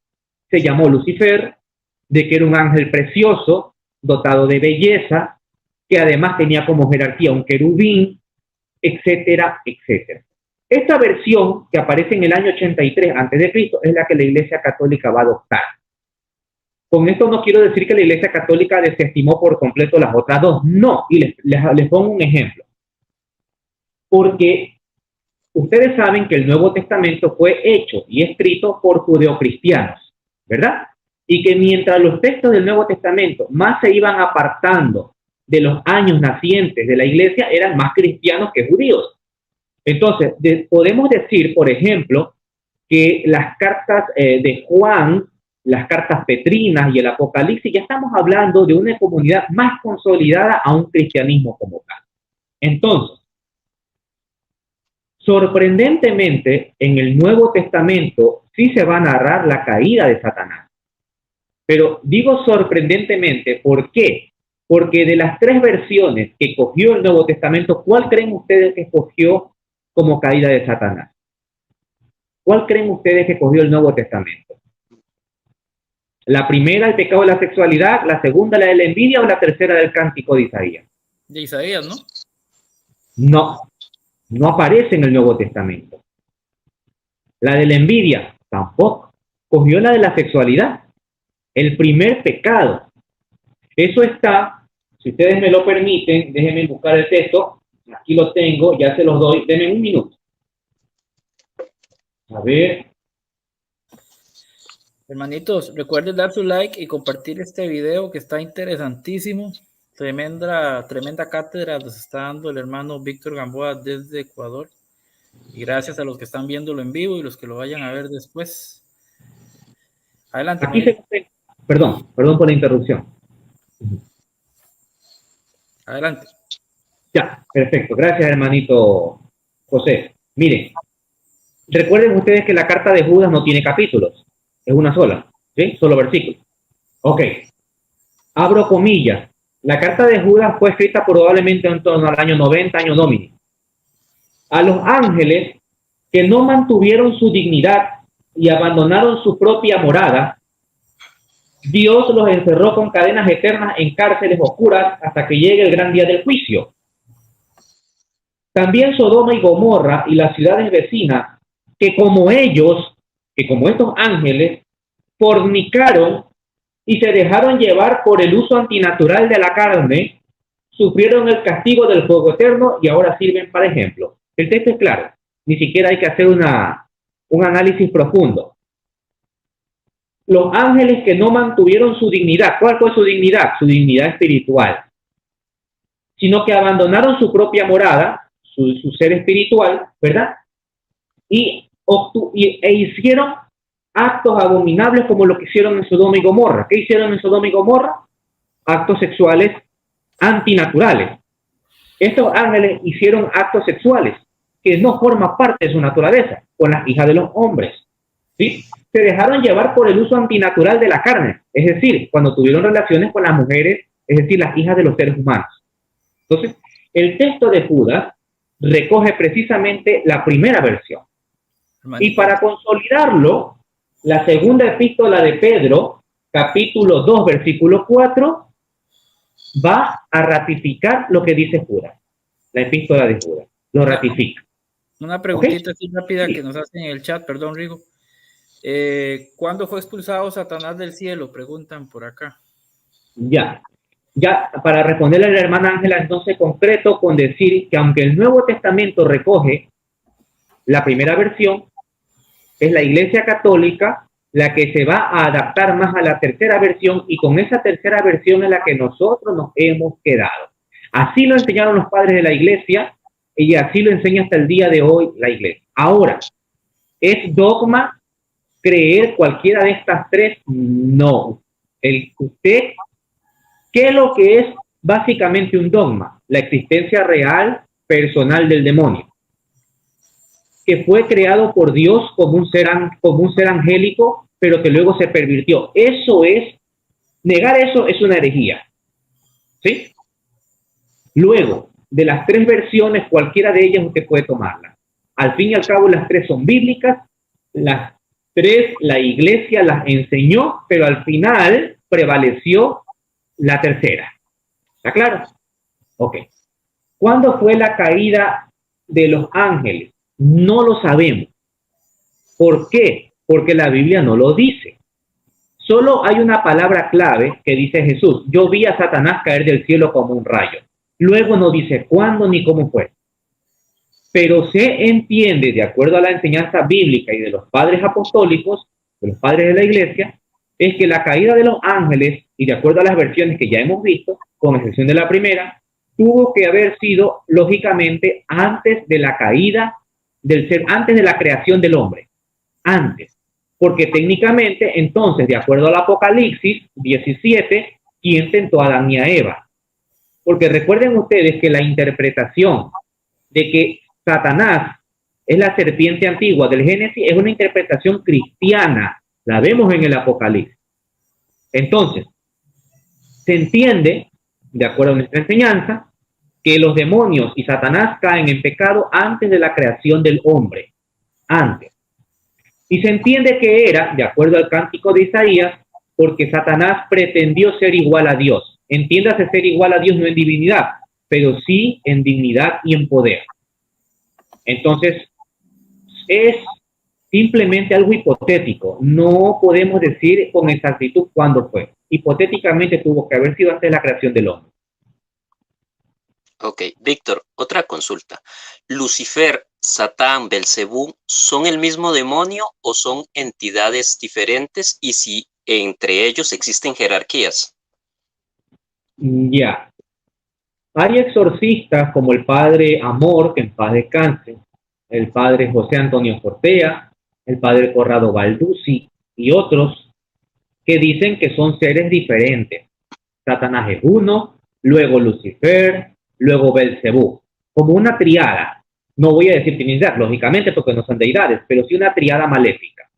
S3: se llamó Lucifer, de que era un ángel precioso, dotado de belleza, que además tenía como jerarquía un querubín, etcétera, etcétera. Esta versión, que aparece en el año 83 a.C., es la que la Iglesia Católica va a adoptar. Con esto no quiero decir que la Iglesia Católica desestimó por completo las otras dos. No, y les pongo un ejemplo. Porque ustedes saben que el Nuevo Testamento fue hecho y escrito por judeocristianos, ¿verdad? Y que mientras los textos del Nuevo Testamento más se iban apartando de los años nacientes de la Iglesia, eran más cristianos que judíos. Entonces, podemos decir, por ejemplo, que las cartas de Juan, las cartas petrinas y el Apocalipsis, ya estamos hablando de una comunidad más consolidada a un cristianismo como tal. Entonces, sorprendentemente, en el Nuevo Testamento sí se va a narrar la caída de Satanás. Pero digo sorprendentemente, ¿por qué? Porque de las tres versiones que cogió el Nuevo Testamento, ¿cuál creen ustedes que cogió como caída de Satanás? ¿Cuál creen ustedes que cogió el Nuevo Testamento? ¿La primera, el pecado de la sexualidad, la segunda, la de la envidia, o la tercera, del cántico de Isaías?
S1: De Isaías, ¿no?
S3: No, no aparece en el Nuevo Testamento. La de la envidia, tampoco. Cogió la de la sexualidad, el primer pecado. Eso está, si ustedes me lo permiten, déjenme buscar el texto. Aquí lo tengo, ya se los doy. Denme un minuto. A ver.
S1: Hermanitos, recuerden dar su like y compartir este video que está interesantísimo. Tremenda cátedra nos está dando el hermano Víctor Gamboa desde Ecuador. Y gracias a los que están viéndolo en vivo y los que lo vayan a ver después. Adelante.
S3: Aquí perdón por la interrupción.
S1: Adelante.
S3: Ya, perfecto. Gracias, hermanito José. Miren, recuerden ustedes que la carta de Judas no tiene capítulos. Es una sola, ¿sí? Solo versículo. Ok. Abro comillas. La carta de Judas fue escrita probablemente en torno al año 90, año Domini. A los ángeles que no mantuvieron su dignidad y abandonaron su propia morada, Dios los encerró con cadenas eternas en cárceles oscuras hasta que llegue el gran día del juicio. También Sodoma y Gomorra y las ciudades vecinas, que como estos ángeles, fornicaron y se dejaron llevar por el uso antinatural de la carne, sufrieron el castigo del fuego eterno y ahora sirven para ejemplo. El texto es claro, ni siquiera hay que hacer un análisis profundo. Los ángeles que no mantuvieron su dignidad, ¿cuál fue su dignidad? Su dignidad espiritual. Sino que abandonaron su propia morada, su ser espiritual, ¿verdad? E hicieron actos abominables como lo que hicieron en Sodoma y Gomorra. ¿Qué hicieron en Sodoma y Gomorra? Actos sexuales antinaturales. Estos ángeles hicieron actos sexuales que no forman parte de su naturaleza. con las hijas de los hombres. ¿Sí? Se dejaron llevar por el uso antinatural de la carne, es decir, cuando tuvieron relaciones con las mujeres, es decir, las hijas de los seres humanos. Entonces, el texto de Judas recoge precisamente la primera versión. Y para consolidarlo, la segunda epístola de Pedro, capítulo 2, versículo 4, va a ratificar lo que dice Judas. La epístola de Judas lo ratifica.
S1: Una preguntita así rápida que nos hacen en el chat, perdón, Rigo. ¿Cuándo fue expulsado Satanás del cielo? Preguntan por acá. Ya, para responderle a la hermana Ángela, entonces concreto con decir que aunque el Nuevo Testamento recoge la primera versión, es la Iglesia Católica la que se va a adaptar más a la tercera versión, y con esa tercera versión es la que nosotros nos hemos quedado. Así lo enseñaron los padres de la Iglesia y así lo enseña hasta el día de hoy la Iglesia. Ahora, ¿es dogma creer cualquiera de estas tres? No. ¿Qué es lo que es básicamente un dogma? La existencia real, personal del demonio, que fue creado por Dios como un ser angélico, pero que luego se pervirtió. Negar eso es una herejía. ¿Sí? Luego, de las tres versiones, cualquiera de ellas usted puede tomarla. Al fin y al cabo, las tres son bíblicas, las tres la Iglesia las enseñó, pero al final prevaleció la tercera. ¿Está claro? Ok. ¿Cuándo fue la caída de los ángeles? No lo sabemos. ¿Por qué? Porque la Biblia no lo dice. Solo hay una palabra clave que dice Jesús: yo vi a Satanás caer del cielo como un rayo. Luego no dice cuándo ni cómo fue. Pero se entiende, de acuerdo a la enseñanza bíblica y de los padres apostólicos, de los padres de la Iglesia, es que la caída de los ángeles, y de acuerdo a las versiones que ya hemos visto, con excepción de la primera, tuvo que haber sido, lógicamente, antes de la caída del ser, antes de la creación del hombre. Antes. Porque técnicamente, entonces, de acuerdo al Apocalipsis 17, ¿quién tentó a Adán y a Eva? Porque recuerden ustedes que la interpretación de que Satanás es la serpiente antigua del Génesis es una interpretación cristiana. La vemos en el Apocalipsis. Entonces, se entiende, de acuerdo a nuestra enseñanza, que los demonios y Satanás caen en pecado antes de la creación del hombre. Antes. Y se entiende que era, de acuerdo al cántico de Isaías, porque Satanás pretendió ser igual a Dios. Entiéndase, ser igual a Dios no en divinidad, pero sí en dignidad y en poder. Entonces, es simplemente algo hipotético. No podemos decir con exactitud cuándo fue. Hipotéticamente tuvo que haber sido antes de la creación del hombre.
S2: Ok, Víctor, otra consulta. ¿Lucifer, Satán, Belcebú son el mismo demonio o son entidades diferentes? Y si entre ellos existen jerarquías.
S3: Ya. Hay exorcistas como el padre Amor, que en paz descanse, el padre José Antonio Cortea, el padre Corrado Balduzzi y otros que dicen que son seres diferentes. Satanás es uno, luego Lucifer, luego Belcebú, como una triada. No voy a decir trinidad, lógicamente, porque no son deidades, pero sí una triada maléfica.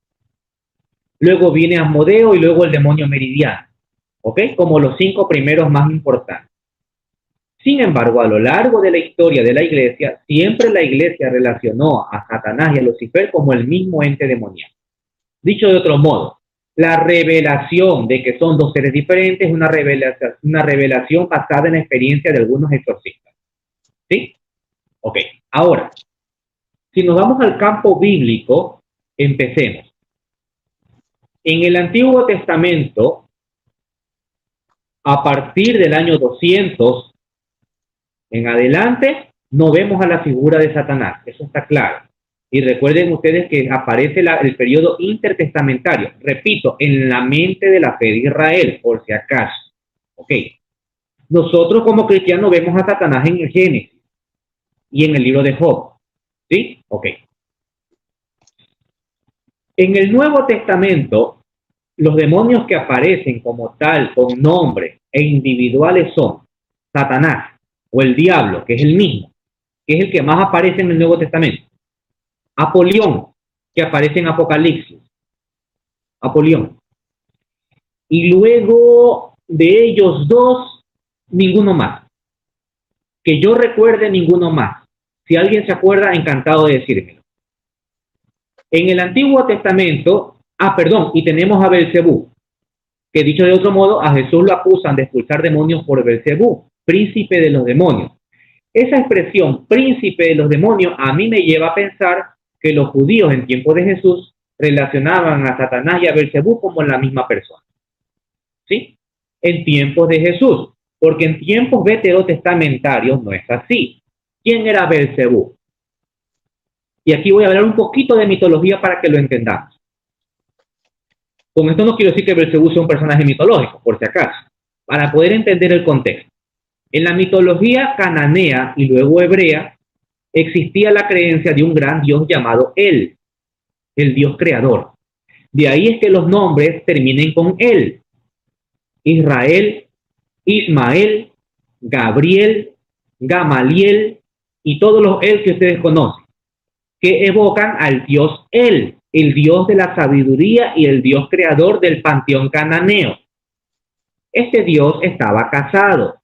S3: Luego viene Asmodeo y luego el demonio meridiano, ¿ok? Como los 5 primeros más importantes. Sin embargo, a lo largo de la historia de la Iglesia, siempre la Iglesia relacionó a Satanás y a Lucifer como el mismo ente demoníaco. Dicho de otro modo, la revelación de que son dos seres diferentes es una revelación basada en la experiencia de algunos exorcistas. ¿Sí? Ok. Ahora, si nos vamos al campo bíblico, empecemos. En el Antiguo Testamento, a partir del año 200 en adelante, no vemos a la figura de Satanás. Eso está claro. Y recuerden ustedes que aparece el periodo intertestamentario. Repito, en la mente de la fe de Israel, por si acaso. Ok. Nosotros como cristianos vemos a Satanás en el Génesis y en el libro de Job. ¿Sí? Ok. En el Nuevo Testamento, los demonios que aparecen como tal, con nombre e individuales son Satanás o el diablo, que es el mismo, que es el que más aparece en el Nuevo Testamento. Apolión, que aparece en Apocalipsis, Apolión. Y luego de ellos dos, ninguno más. Que yo recuerde, ninguno más. Si alguien se acuerda, encantado de decírmelo. En el Antiguo Testamento, y tenemos a Belcebú, que dicho de otro modo, a Jesús lo acusan de expulsar demonios por Belcebú, príncipe de los demonios. Esa expresión, príncipe de los demonios, a mí me lleva a pensar que los judíos en tiempo de Jesús relacionaban a Satanás y a Belcebú como la misma persona. ¿Sí? En tiempos de Jesús, porque en tiempos veterotestamentarios no es así. ¿Quién era Belcebú? Y aquí voy a hablar un poquito de mitología para que lo entendamos. Con esto no quiero decir que Belcebú sea un personaje mitológico, por si acaso, para poder entender el contexto. En la mitología cananea y luego hebrea, existía la creencia de un gran dios llamado El dios creador. De ahí es que los nombres terminen con El. Israel, Ismael, Gabriel, Gamaliel y todos los El que ustedes conocen, que evocan al dios El, el dios de la sabiduría y el dios creador del panteón cananeo. Este dios estaba casado.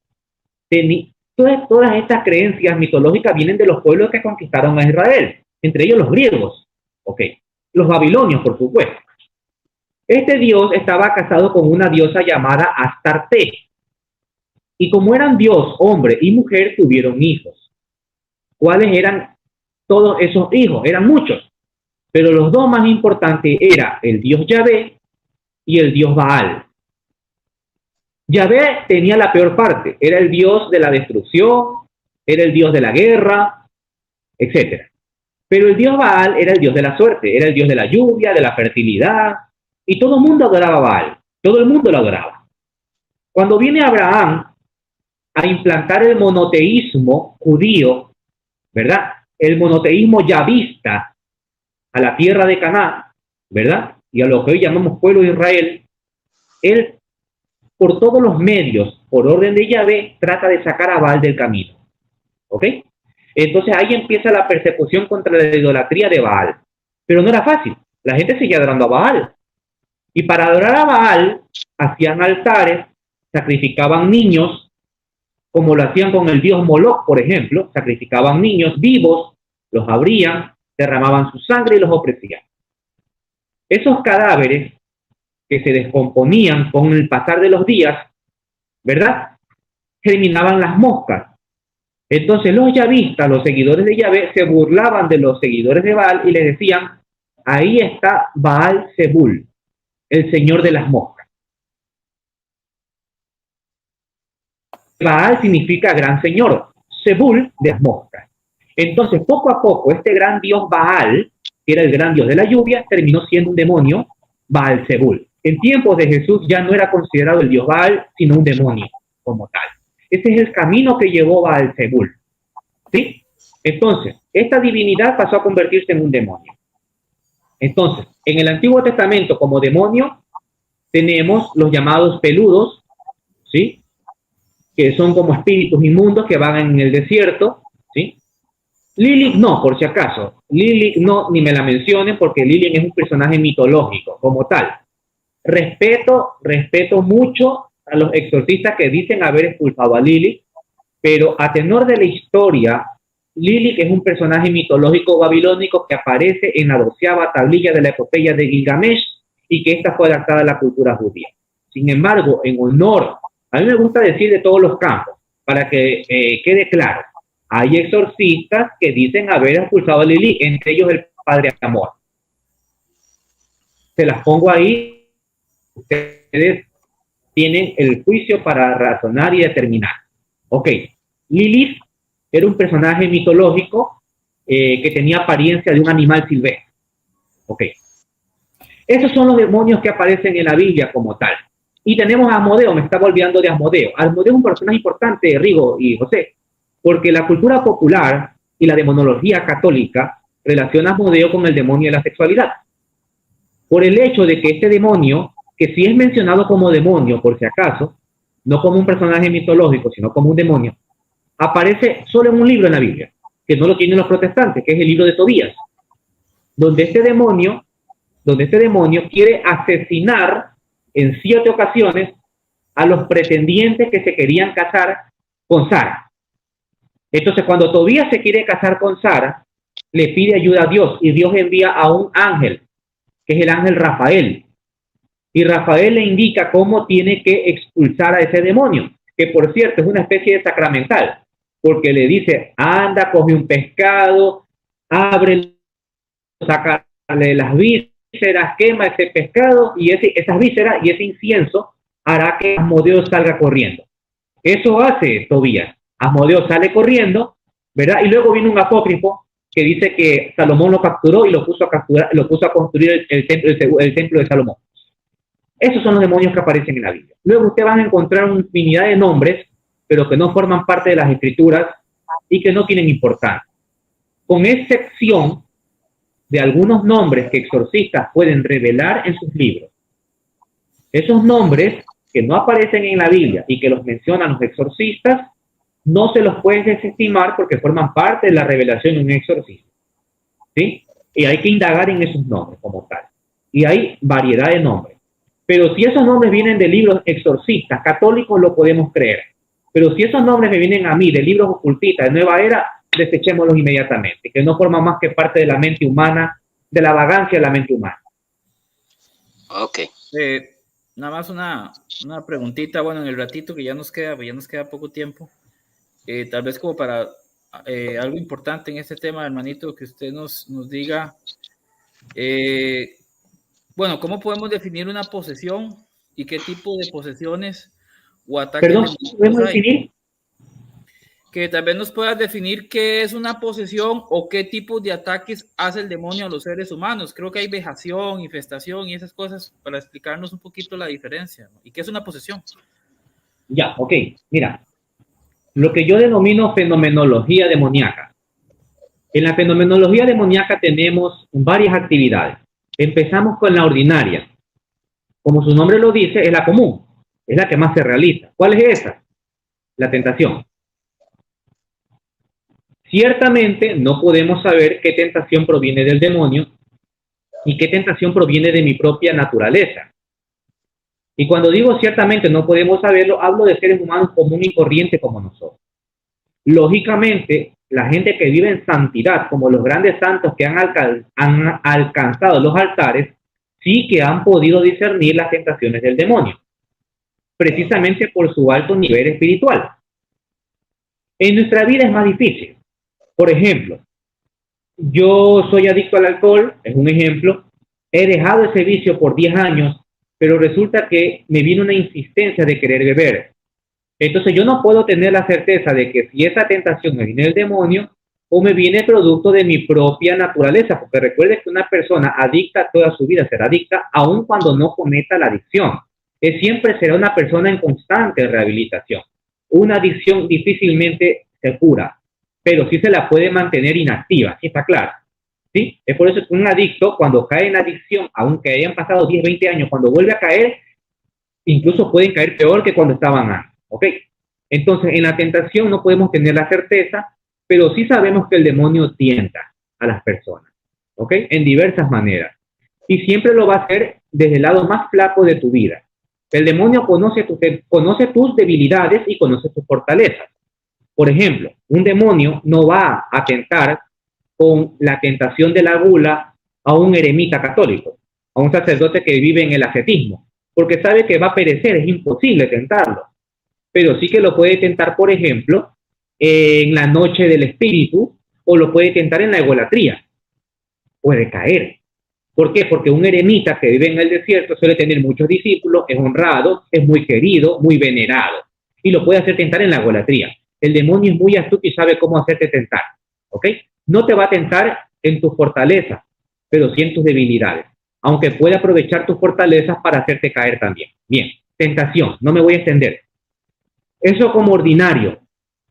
S3: Todas estas creencias mitológicas vienen de los pueblos que conquistaron a Israel, entre ellos los griegos, los babilonios, por supuesto. Este dios estaba casado con una diosa llamada Astarte, y como eran dios, hombre y mujer, tuvieron hijos. ¿Cuáles eran todos esos hijos? Eran muchos, pero los dos más importantes eran el dios Yahvé y el dios Baal. Yahvé tenía la peor parte, era el dios de la destrucción, era el dios de la guerra, etc. Pero el dios Baal era el dios de la suerte, era el dios de la lluvia, de la fertilidad, y todo el mundo adoraba a Baal, todo el mundo lo adoraba. Cuando viene Abraham a implantar el monoteísmo judío, ¿verdad? El monoteísmo yavista a la tierra de Canaán, ¿verdad? Y a lo que hoy llamamos pueblo de Israel, él, por todos los medios, por orden de Yahvé, trata de sacar a Baal del camino. ¿Ok? Entonces ahí empieza la persecución contra la idolatría de Baal. Pero no era fácil. La gente seguía adorando a Baal. Y para adorar a Baal, hacían altares, sacrificaban niños, como lo hacían con el dios Moloch, por ejemplo. Sacrificaban niños vivos, los abrían, derramaban su sangre y los ofrecían. Esos cadáveres que se descomponían con el pasar de los días, ¿verdad? Germinaban las moscas. Entonces los yavistas, los seguidores de Yahvé, se burlaban de los seguidores de Baal y les decían, ahí está Baal Zebul, el señor de las moscas. Baal significa gran señor, Zebul de las moscas. Entonces poco a poco este gran dios Baal, que era el gran dios de la lluvia, terminó siendo un demonio, Baal Zebul. En tiempos de Jesús ya no era considerado el dios Baal, sino un demonio como tal. Ese es el camino que llevó Baal Zebul. ¿Sí? Entonces, esta divinidad pasó a convertirse en un demonio. Entonces, en el Antiguo Testamento como demonio tenemos los llamados peludos, ¿sí? Que son como espíritus inmundos que van en el desierto, ¿sí? Lilith no, por si acaso. Lilith no, ni me la mencionen porque Lilith es un personaje mitológico como tal. Respeto mucho a los exorcistas que dicen haber expulsado a Lilith, pero a tenor de la historia, Lilith es un personaje mitológico babilónico que aparece en la 12ª tablilla de la epopeya de Gilgamesh y que esta fue adaptada a la cultura judía. Sin embargo, en honor, a mí me gusta decir de todos los campos, para que quede claro, hay exorcistas que dicen haber expulsado a Lilith, entre ellos el padre Amor. Se las pongo ahí, ustedes tienen el juicio para razonar y determinar. Ok, Lilith era un personaje mitológico que tenía apariencia de un animal silvestre. Ok. Esos son los demonios que aparecen en la Biblia como tal. Y tenemos a Asmodeo, me estaba olvidando de Asmodeo. Asmodeo es un personaje importante, Rigo y José, porque la cultura popular y la demonología católica relaciona a Asmodeo con el demonio de la sexualidad. Por el hecho de que este demonio, que sí es mencionado como demonio, por si acaso, no como un personaje mitológico, sino como un demonio, aparece solo en un libro en la Biblia, que no lo tienen los protestantes, que es el libro de Tobías. donde este demonio quiere asesinar en 7 ocasiones a los pretendientes que se querían casar con Sara. Entonces, cuando Tobías se quiere casar con Sara, le pide ayuda a Dios y Dios envía a un ángel, que es el ángel Rafael. Y Rafael le indica cómo tiene que expulsar a ese demonio, que por cierto es una especie de sacramental, porque le dice, anda, coge un pescado, ábrelo, sácale las vísceras, quema ese pescado y esas vísceras y ese incienso hará que Asmodeo salga corriendo. Eso hace Tobías. Asmodeo sale corriendo, ¿verdad? Y luego viene un apócrifo que dice que Salomón lo capturó y lo puso a construir el templo de Salomón. Esos son los demonios que aparecen en la Biblia. Luego ustedes van a encontrar una infinidad de nombres, pero que no forman parte de las escrituras y que no tienen importancia. Con excepción de algunos nombres que exorcistas pueden revelar en sus libros. Esos nombres que no aparecen en la Biblia y que los mencionan los exorcistas, no se los pueden desestimar porque forman parte de la revelación de un exorcista. ¿Sí? Y hay que indagar en esos nombres como tal. Y hay variedad de nombres. Pero si esos nombres vienen de libros exorcistas, católicos, lo podemos creer. Pero si esos nombres me vienen a mí de libros ocultistas de Nueva Era, desechémoslos inmediatamente, que no forman más que parte de la mente humana, de la vagancia de la mente humana.
S2: Ok.
S1: Nada más una preguntita, bueno, en el ratito que ya nos queda poco tiempo, tal vez como para algo importante en este tema, hermanito, que usted nos diga, bueno, ¿cómo podemos definir una posesión y qué tipo de posesiones o ataques?
S3: Perdón, ¿podemos definir?
S1: Que tal vez nos puedas definir qué es una posesión o qué tipo de ataques hace el demonio a los seres humanos. Creo que hay vejación, infestación y esas cosas para explicarnos un poquito la diferencia, ¿no? ¿Y qué es una posesión?
S3: Ya, ok. Mira, lo que yo denomino fenomenología demoníaca. En la fenomenología demoníaca tenemos varias actividades. Empezamos con la ordinaria. Como su nombre lo dice, es la común, es la que más se realiza. ¿Cuál es esa? La tentación. Ciertamente no podemos saber qué tentación proviene del demonio y qué tentación proviene de mi propia naturaleza. Y cuando digo ciertamente no podemos saberlo, hablo de seres humanos comunes y corrientes como nosotros. Lógicamente, la gente que vive en santidad, como los grandes santos que han alcanzado los altares, sí que han podido discernir las tentaciones del demonio, precisamente por su alto nivel espiritual. En nuestra vida es más difícil. Por ejemplo, yo soy adicto al alcohol, es un ejemplo, he dejado ese vicio por 10 años, pero resulta que me viene una insistencia de querer beber. Entonces yo no puedo tener la certeza de que si esa tentación me viene del demonio o me viene producto de mi propia naturaleza, porque recuerde que una persona adicta toda su vida será adicta aun cuando no cometa la adicción. Él siempre será una persona en constante rehabilitación. Una adicción difícilmente se cura, pero sí se la puede mantener inactiva, ¿sí está claro? ¿Sí? Es por eso que un adicto, cuando cae en adicción, aunque hayan pasado 10, 20 años, cuando vuelve a caer, incluso pueden caer peor que cuando estaban antes, ¿ok? Entonces, en la tentación no podemos tener la certeza, pero sí sabemos que el demonio tienta a las personas, ¿ok? En diversas maneras. Y siempre lo va a hacer desde el lado más flaco de tu vida. El demonio conoce tus debilidades y conoce tus fortalezas. Por ejemplo, un demonio no va a tentar con la tentación de la gula a un eremita católico, a un sacerdote que vive en el ascetismo, porque sabe que va a perecer, es imposible tentarlo. Pero sí que lo puede tentar, por ejemplo, en la noche del espíritu, o lo puede tentar en la egolatría. Puede caer. ¿Por qué? Porque un eremita que vive en el desierto suele tener muchos discípulos, es honrado, es muy querido, muy venerado, y lo puede hacer tentar en la egolatría. El demonio es muy astuto y sabe cómo hacerte tentar, ¿ok? No te va a tentar en tus fortalezas, pero sí en tus debilidades, aunque puede aprovechar tus fortalezas para hacerte caer también. Bien, tentación, no me voy a extender. Eso como ordinario.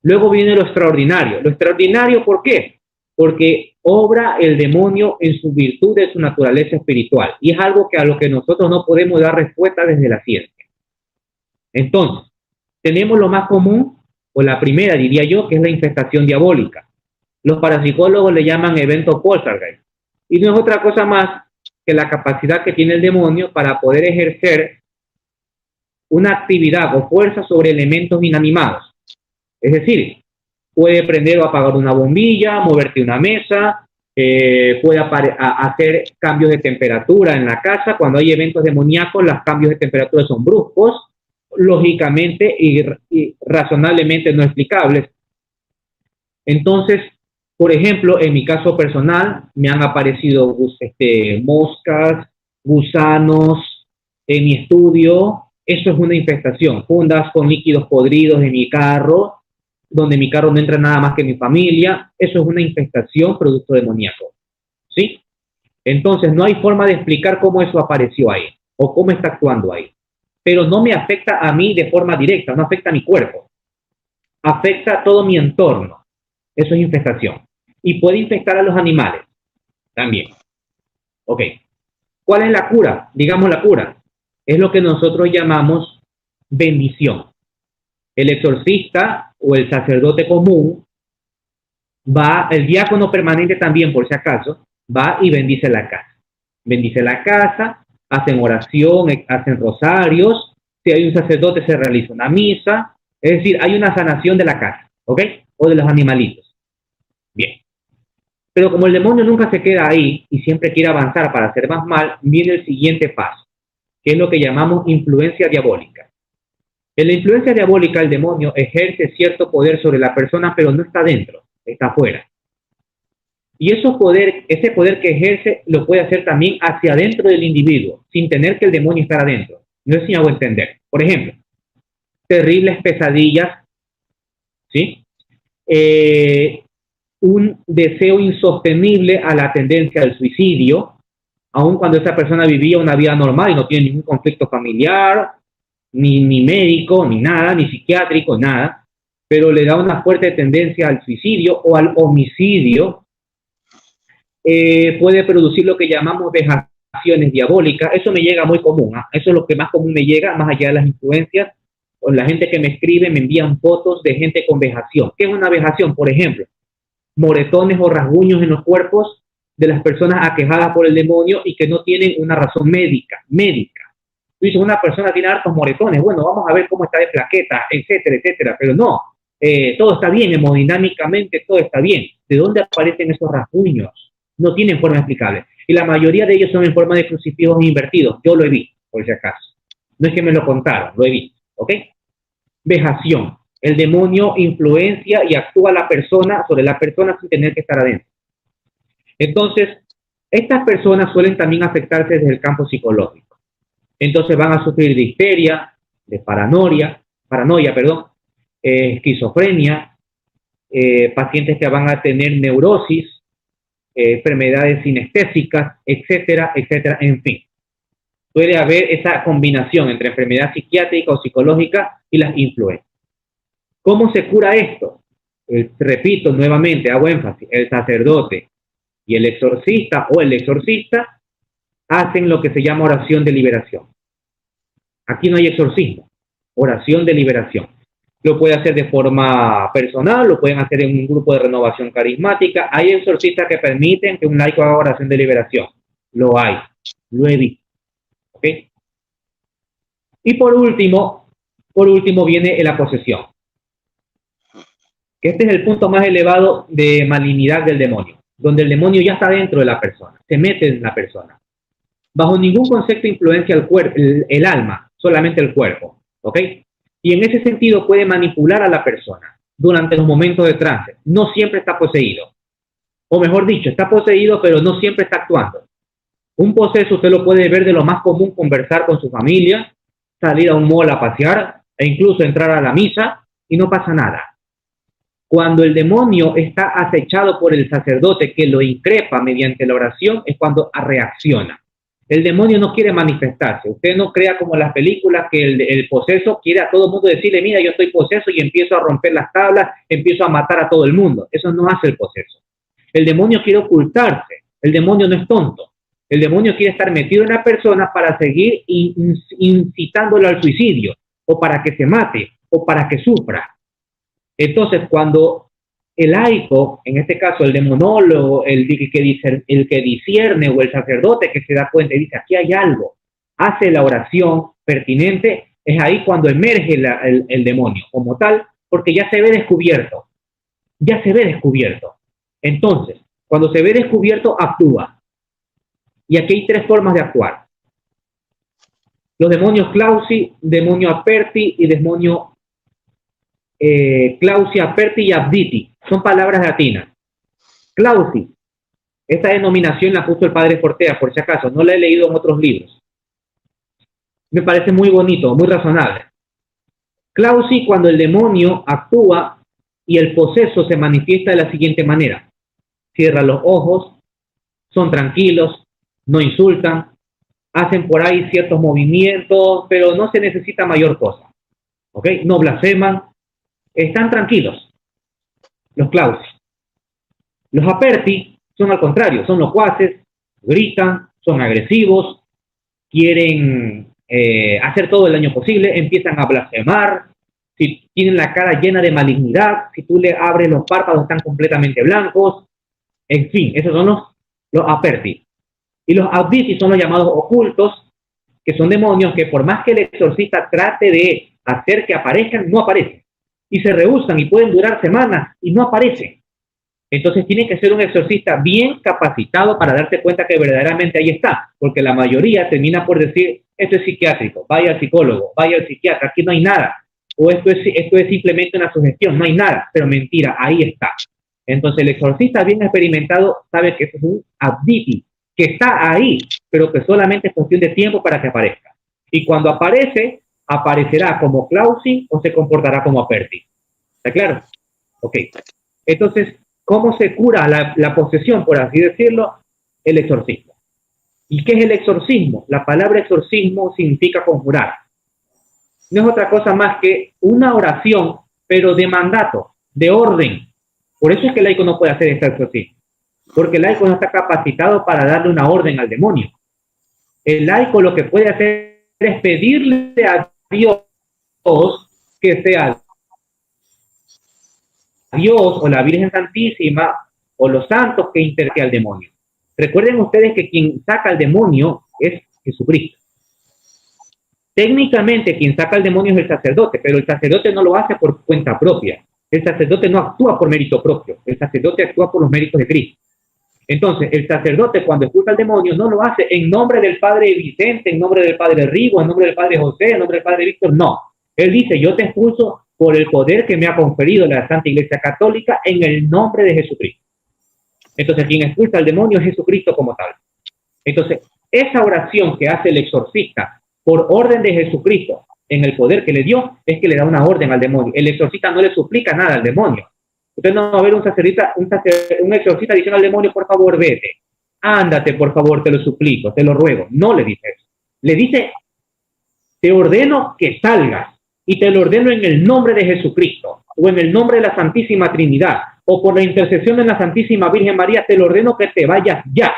S3: Luego viene lo extraordinario. Lo extraordinario, ¿por qué? Porque obra el demonio en su virtud de su naturaleza espiritual, y es algo que a lo que nosotros no podemos dar respuesta desde la ciencia. Entonces, tenemos lo más común, o la primera diría yo, que es la infestación diabólica. Los parapsicólogos le llaman evento poltergeist, Y no es otra cosa más que la capacidad que tiene el demonio para poder ejercer una actividad o fuerza sobre elementos inanimados. Es decir, puede prender o apagar una bombilla, moverte una mesa, puede hacer cambios de temperatura en la casa. Cuando hay eventos demoníacos, los cambios de temperatura son bruscos, lógicamente y razonablemente no explicables. Entonces, por ejemplo, en mi caso personal, me han aparecido moscas, gusanos en mi estudio. Eso es una infestación. Fundas con líquidos podridos en mi carro, donde mi carro no entra nada más que mi familia. Eso es una infestación producto demoníaco, ¿sí? Entonces, no hay forma de explicar cómo eso apareció ahí o cómo está actuando ahí. Pero no me afecta a mí de forma directa, no afecta a mi cuerpo. Afecta a todo mi entorno. Eso es infestación. Y puede infectar a los animales también. Ok. ¿Cuál es la cura? Digamos la cura. Es lo que nosotros llamamos bendición. El exorcista o el sacerdote común va, el diácono permanente también, por si acaso, va y bendice la casa. Bendice la casa, hacen oración, hacen rosarios. Si hay un sacerdote, se realiza una misa. Es decir, hay una sanación de la casa, ¿ok? O de los animalitos. Bien. Pero como el demonio nunca se queda ahí y siempre quiere avanzar para hacer más mal, viene el siguiente paso, que es lo que llamamos influencia diabólica. En la influencia diabólica, el demonio ejerce cierto poder sobre la persona, pero no está dentro, está afuera. Y ese poder que ejerce lo puede hacer también hacia adentro del individuo, sin tener que el demonio estar adentro. No sé si me hago entender. Por ejemplo, terribles pesadillas, ¿sí? Un deseo insostenible a la tendencia al suicidio, aun cuando esa persona vivía una vida normal y no tiene ningún conflicto familiar, ni médico, ni nada, ni psiquiátrico, nada, pero le da una fuerte tendencia al suicidio o al homicidio. Puede producir lo que llamamos vejaciones diabólicas. Eso me llega muy común, ¿eh? Eso es lo que más común me llega, más allá de las influencias. O la gente que me escribe me envían fotos de gente con vejación. ¿Qué es una vejación? Por ejemplo, moretones o rasguños en los cuerpos de las personas aquejadas por el demonio y que no tienen una razón médica. Tú dices, una persona tiene hartos moretones, bueno, vamos a ver cómo está de plaqueta, etcétera, etcétera, pero no, todo está bien, hemodinámicamente todo está bien. ¿De dónde aparecen esos rasguños? No tienen forma explicable. Y la mayoría de ellos son en forma de crucifijos invertidos. Yo lo he visto, por si acaso. No es que me lo contaron, lo he visto, ¿ok? Vejación. El demonio influencia y actúa sobre la persona sin tener que estar adentro. Entonces, estas personas suelen también afectarse desde el campo psicológico. Entonces van a sufrir de histeria, de paranoia, esquizofrenia, pacientes que van a tener neurosis, enfermedades sinestésicas, etcétera, etcétera, en fin. Puede haber esa combinación entre enfermedad psiquiátrica o psicológica y las influencias. ¿Cómo se cura esto? Repito nuevamente, hago énfasis, el sacerdote y el exorcista o el exorcista hacen lo que se llama oración de liberación. Aquí no hay exorcismo, oración de liberación. Lo puede hacer de forma personal, lo pueden hacer en un grupo de renovación carismática. Hay exorcistas que permiten que un laico haga oración de liberación. Lo hay, lo he visto. ¿Ok? Y por último viene la posesión. Este es el punto más elevado de malignidad del demonio, donde el demonio ya está dentro de la persona, se mete en la persona. Bajo ningún concepto influencia el cuerpo, el alma, solamente el cuerpo, ¿ok? Y en ese sentido puede manipular a la persona durante los momentos de trance. No siempre está poseído. O mejor dicho, está poseído, pero no siempre está actuando. Un poseso usted lo puede ver de lo más común, conversar con su familia, salir a un mall a pasear e incluso entrar a la misa y no pasa nada. Cuando el demonio está acechado por el sacerdote que lo increpa mediante la oración es cuando reacciona. El demonio no quiere manifestarse. Usted no crea como las películas que el poseso quiere a todo el mundo decirle, mira, yo estoy poseso y empiezo a romper las tablas, empiezo a matar a todo el mundo. Eso no hace el poseso. El demonio quiere ocultarse. El demonio no es tonto. El demonio quiere estar metido en la persona para seguir incitándolo al suicidio, o para que se mate, o para que sufra. Entonces, cuando el laico, en este caso el demonólogo, el que discierne o el sacerdote que se da cuenta y dice, aquí hay algo, hace la oración pertinente, es ahí cuando emerge el demonio como tal, porque ya se ve descubierto. Ya se ve descubierto. Entonces, cuando se ve descubierto, actúa. Y aquí hay 3 formas de actuar. Los demonios Clausi, demonio Aperti y demonio Clausi, Aperti y Abditi. Son palabras latinas. Clausi, esta denominación la puso el padre Fortea, por si acaso, no la he leído en otros libros. Me parece muy bonito, muy razonable. Clausi, cuando el demonio actúa y el poseso se manifiesta de la siguiente manera. Cierra los ojos, son tranquilos, no insultan, hacen por ahí ciertos movimientos, pero no se necesita mayor cosa. ¿Ok? No blasfeman, están tranquilos. Los Clausi. Los Aperti son al contrario, son locuaces, gritan, son agresivos, quieren hacer todo el daño posible, empiezan a blasfemar, si tienen la cara llena de malignidad, si tú le abres los párpados están completamente blancos, en fin, esos son los Aperti. Y los Abditi son los llamados ocultos, que son demonios que por más que el exorcista trate de hacer que aparezcan, no aparecen. Y se rehúsan y pueden durar semanas y no aparecen. Entonces tiene que ser un exorcista bien capacitado para darse cuenta que verdaderamente ahí está, porque la mayoría termina por decir, esto es psiquiátrico, vaya al psicólogo, vaya al psiquiatra, aquí no hay nada, o esto es simplemente una sugestión, no hay nada, pero mentira, ahí está. Entonces el exorcista bien experimentado sabe que eso es un abditi, que está ahí, pero que solamente es cuestión de tiempo para que aparezca. Y cuando aparece, aparecerá como Clausi o se comportará como Aperti. ¿Está claro? Ok. Entonces, ¿cómo se cura la posesión, por así decirlo? El exorcismo. ¿Y qué es el exorcismo? La palabra exorcismo significa conjurar. No es otra cosa más que una oración, pero de mandato, de orden. Por eso es que el laico no puede hacer este exorcismo. Porque el laico no está capacitado para darle una orden al demonio. El laico lo que puede hacer es pedirle a Dios que sea Dios o la Virgen Santísima o los santos que interceden al demonio. Recuerden ustedes que quien saca al demonio es Jesucristo. Técnicamente quien saca al demonio es el sacerdote, pero el sacerdote no lo hace por cuenta propia. El sacerdote no actúa por mérito propio. El sacerdote actúa por los méritos de Cristo. Entonces, el sacerdote cuando expulsa al demonio no lo hace en nombre del padre Vicente, en nombre del padre Rigo, en nombre del padre José, en nombre del padre Víctor, no. Él dice, yo te expulso por el poder que me ha conferido la Santa Iglesia Católica en el nombre de Jesucristo. Entonces, quien expulsa al demonio es Jesucristo como tal. Entonces, esa oración que hace el exorcista por orden de Jesucristo en el poder que le dio, es que le da una orden al demonio. El exorcista no le suplica nada al demonio. Usted no va a ver un exorcista diciendo al demonio, por favor, vete. Ándate, por favor, te lo suplico, te lo ruego. No le dice eso. Le dice, te ordeno que salgas y te lo ordeno en el nombre de Jesucristo o en el nombre de la Santísima Trinidad o por la intercesión de la Santísima Virgen María, te lo ordeno que te vayas ya.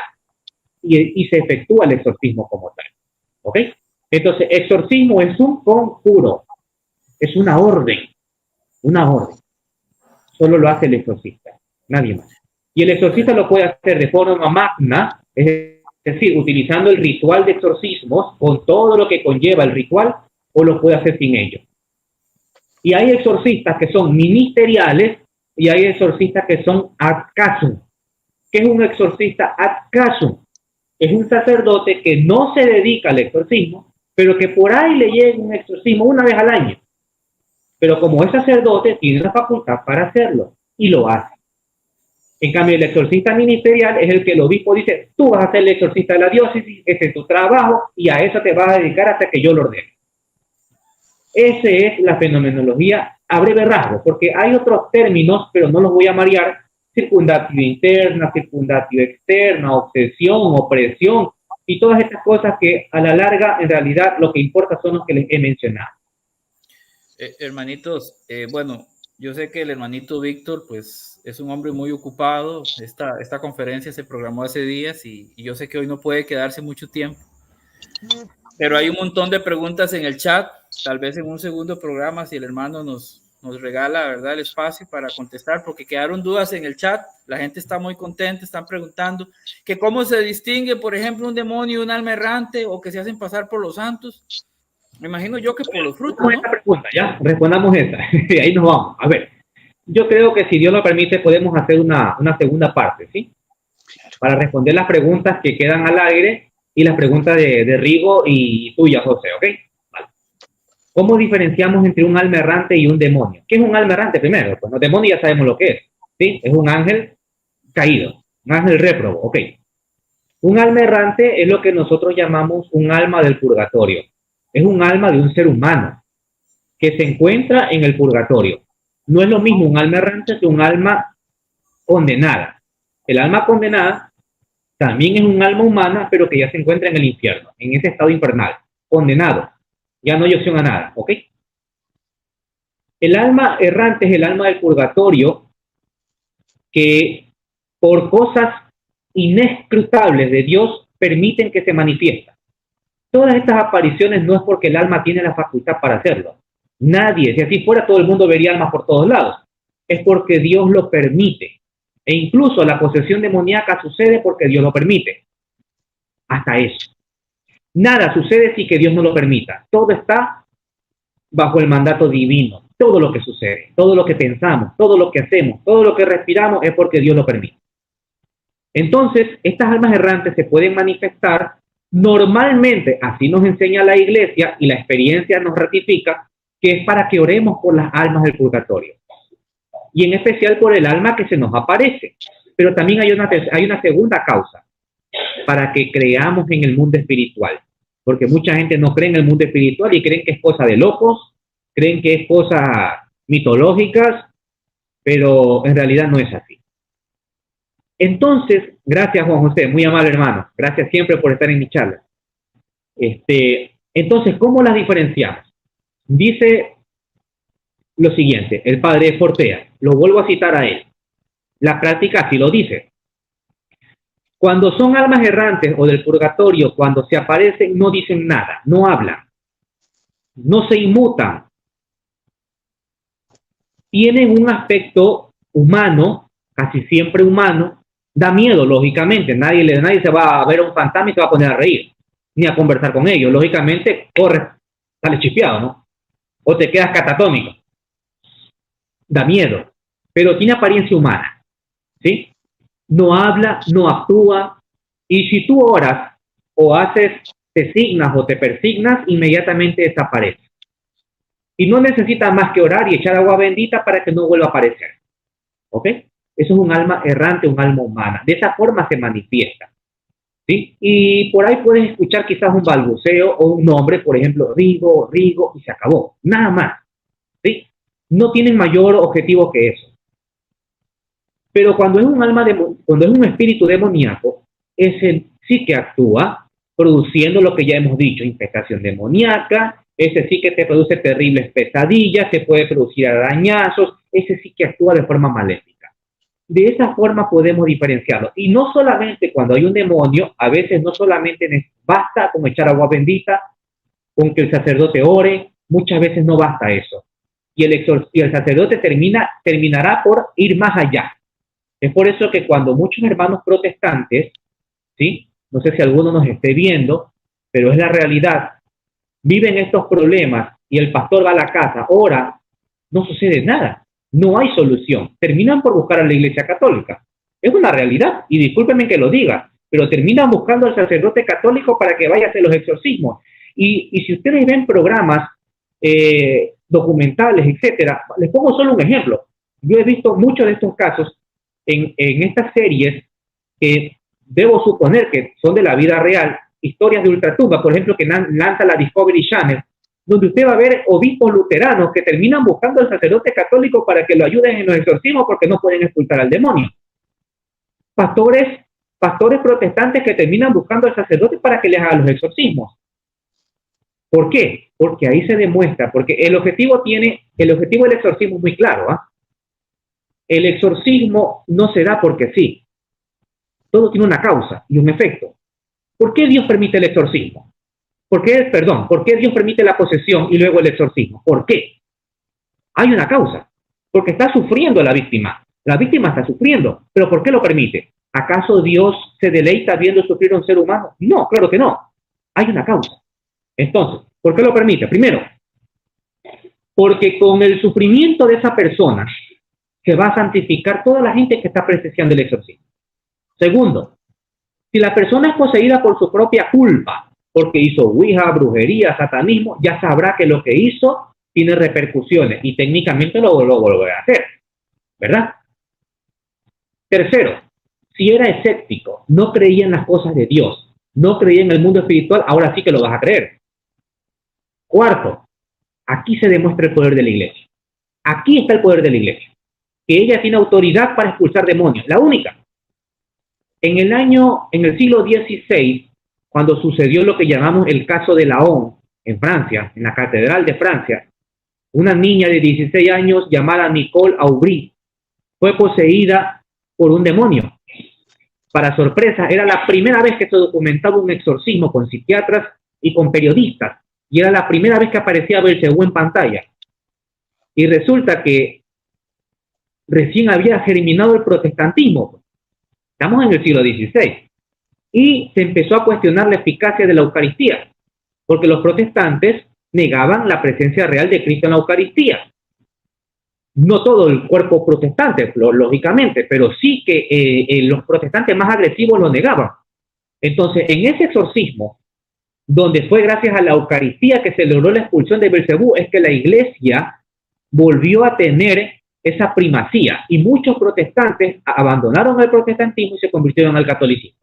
S3: Y se efectúa el exorcismo como tal. ¿Ok? Entonces, exorcismo es un conjuro. Es una orden. Una orden. Solo lo hace el exorcista, nadie más. Y el exorcista lo puede hacer de forma magna, es decir, utilizando el ritual de exorcismos con todo lo que conlleva el ritual, o lo puede hacer sin ello. Y hay exorcistas que son ministeriales y hay exorcistas que son ad casum. ¿Qué es un exorcista ad casum? Es un sacerdote que no se dedica al exorcismo, pero que por ahí le llega un exorcismo una vez al año. Pero como es sacerdote, tiene la facultad para hacerlo y lo hace. En cambio, el exorcista ministerial es el que el obispo dice, tú vas a ser el exorcista de la diócesis, ese es tu trabajo y a eso te vas a dedicar hasta que yo lo ordene. Esa es la fenomenología a breve rasgo, porque hay otros términos, pero no los voy a marear: circundatio interna, circundatio externa, obsesión, opresión y todas estas cosas que a la larga en realidad lo que importa son los que les he mencionado.
S1: Hermanitos, bueno, yo sé que el hermanito Víctor pues es un hombre muy ocupado. Esta conferencia se programó hace días y yo sé que hoy no puede quedarse mucho tiempo, pero hay un montón de preguntas en el chat. Tal vez en un segundo programa, si el hermano nos nos regala, ¿verdad?, el espacio para contestar, porque quedaron dudas en el chat. La gente está muy contenta, están preguntando que cómo se distingue, por ejemplo, un demonio y un alma errante, o que se hacen pasar por los santos. Me imagino yo que por los frutos, ¿no?
S3: Esta pregunta, ya, respondamos esta. Ahí nos vamos. A ver, yo creo que si Dios lo permite, podemos hacer una segunda parte, ¿sí? Para responder las preguntas que quedan al aire y las preguntas de Rigo y tuya, José, ¿ok? Vale. ¿Cómo diferenciamos entre un alma errante y un demonio? ¿Qué es un alma errante primero? Pues los demonios ya sabemos lo que es, ¿sí? Es un ángel caído, un ángel réprobo, ¿ok? Un alma errante es lo que nosotros llamamos un alma del purgatorio. Es un alma de un ser humano que se encuentra en el purgatorio. No es lo mismo un alma errante que un alma condenada. El alma condenada también es un alma humana, pero que ya se encuentra en el infierno, en ese estado infernal, condenado. Ya no hay opción a nada, ¿ok? El alma errante es el alma del purgatorio que por cosas inescrutables de Dios permiten que se manifiesta. Todas estas apariciones no es porque el alma tiene la facultad para hacerlo. Nadie, si así fuera, todo el mundo vería almas por todos lados. Es porque Dios lo permite. E incluso la posesión demoníaca sucede porque Dios lo permite. Hasta eso. Nada sucede sin que Dios no lo permita. Todo está bajo el mandato divino. Todo lo que sucede, todo lo que pensamos, todo lo que hacemos, todo lo que respiramos es porque Dios lo permite. Entonces, estas almas errantes se pueden manifestar normalmente, así nos enseña la Iglesia y la experiencia nos ratifica, que es para que oremos por las almas del purgatorio. Y en especial por el alma que se nos aparece. Pero también hay una segunda causa, para que creamos en el mundo espiritual. Porque mucha gente no cree en el mundo espiritual y creen que es cosa de locos, creen que es cosas mitológicas, pero en realidad no es así. Entonces, gracias Juan José, muy amable hermano, gracias siempre por estar en mi charla. Entonces, ¿cómo las diferenciamos? Dice lo siguiente, el padre Fortea, lo vuelvo a citar a él, la práctica así lo dice. Cuando son almas errantes o del purgatorio, cuando se aparecen no dicen nada, no hablan, no se inmutan, tienen un aspecto humano, casi siempre humano, da miedo, lógicamente. Nadie se va a ver a un fantasma y se va a poner a reír, ni a conversar con ellos. Lógicamente, corres, sales chispeado, ¿no? O te quedas catatónico. Da miedo, pero tiene apariencia humana, ¿sí? No habla, no actúa, y si tú oras o te signas o te persignas, inmediatamente desaparece. Y no necesita más que orar y echar agua bendita para que no vuelva a aparecer. ¿Ok? Eso es un alma errante, un alma humana. De esa forma se manifiesta. ¿Sí? Y por ahí puedes escuchar quizás un balbuceo o un nombre, por ejemplo, Rigo, y se acabó. Nada más. ¿Sí? No tienen mayor objetivo que eso. Pero cuando es cuando es un espíritu demoníaco, ese sí que actúa produciendo lo que ya hemos dicho, infestación demoníaca. Ese sí que te produce terribles pesadillas, te puede producir arañazos, ese sí que actúa de forma maléfica. De esa forma podemos diferenciarlo. Y no solamente cuando hay un demonio, a veces no solamente basta con echar agua bendita, con que el sacerdote ore, muchas veces no basta eso. Y el sacerdote terminará por ir más allá. Es por eso que cuando muchos hermanos protestantes, ¿sí? No sé si alguno nos esté viendo, pero es la realidad, viven estos problemas y el pastor va a la casa, ora, no sucede nada, no hay solución. Terminan por buscar a la Iglesia Católica. Es una realidad, y discúlpenme que lo diga, pero terminan buscando al sacerdote católico para que vaya a hacer los exorcismos. Y si ustedes ven programas documentales, etcétera, les pongo solo un ejemplo. Yo he visto muchos de estos casos en estas series que debo suponer que son de la vida real, historias de ultratumba, por ejemplo, que lanza la Discovery Channel, donde usted va a ver obispos luteranos que terminan buscando al sacerdote católico para que lo ayuden en los exorcismos porque no pueden expulsar al demonio. Pastores protestantes que terminan buscando al sacerdote para que les haga los exorcismos. ¿Por qué? Porque ahí se demuestra, porque el objetivo del exorcismo es muy claro, ¿ah? El exorcismo no se da porque sí. Todo tiene una causa y un efecto. ¿Por qué Dios permite el exorcismo? ¿Por qué Dios permite la posesión y luego el exorcismo? ¿Por qué? Hay una causa, porque está sufriendo la víctima. La víctima está sufriendo, pero ¿por qué lo permite? ¿Acaso Dios se deleita viendo sufrir a un ser humano? No, claro que no. Hay una causa. Entonces, ¿por qué lo permite? Primero, porque con el sufrimiento de esa persona se va a santificar toda la gente que está presenciando el exorcismo. Segundo, si la persona es poseída por su propia culpa, porque hizo ouija, brujería, satanismo, ya sabrá que lo que hizo tiene repercusiones y técnicamente lo volverá a hacer, ¿verdad? Tercero, si era escéptico, no creía en las cosas de Dios, no creía en el mundo espiritual, ahora sí que lo vas a creer. Cuarto, aquí se demuestra el poder de la iglesia. Aquí está el poder de la iglesia, que ella tiene autoridad para expulsar demonios, la única. En el siglo XVI, cuando sucedió lo que llamamos el caso de Laon, en Francia, en la Catedral de Francia, una niña de 16 años llamada Nicole Aubry fue poseída por un demonio. Para sorpresa, era la primera vez que se documentaba un exorcismo con psiquiatras y con periodistas, y era la primera vez que aparecía Belcebú en pantalla. Y resulta que recién había germinado el protestantismo. Estamos en el siglo XVI. Y se empezó a cuestionar la eficacia de la Eucaristía, porque los protestantes negaban la presencia real de Cristo en la Eucaristía. No todo el cuerpo protestante, lógicamente, pero sí que los protestantes más agresivos lo negaban. Entonces, en ese exorcismo, donde fue gracias a la Eucaristía que se logró la expulsión de Belcebú, es que la iglesia volvió a tener esa primacía, y muchos protestantes abandonaron el protestantismo y se convirtieron al catolicismo.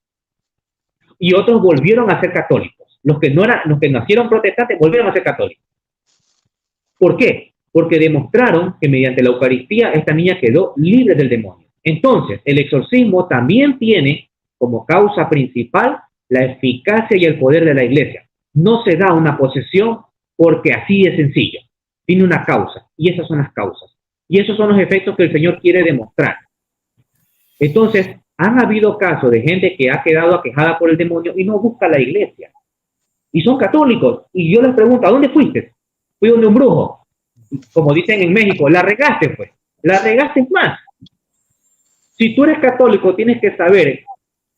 S3: Y otros volvieron a ser católicos. Los que nacieron protestantes volvieron a ser católicos. ¿Por qué? Porque demostraron que mediante la Eucaristía esta niña quedó libre del demonio. Entonces, el exorcismo también tiene como causa principal la eficacia y el poder de la iglesia. No se da una posesión porque así es sencillo. Tiene una causa, y esas son las causas. Y esos son los efectos que el Señor quiere demostrar. Entonces, han habido casos de gente que ha quedado aquejada por el demonio y no busca la iglesia. Y son católicos. Y yo les pregunto, ¿a dónde fuiste? Fui donde un brujo. Como dicen en México, la regaste, pues. La regaste más. Si tú eres católico, tienes que saber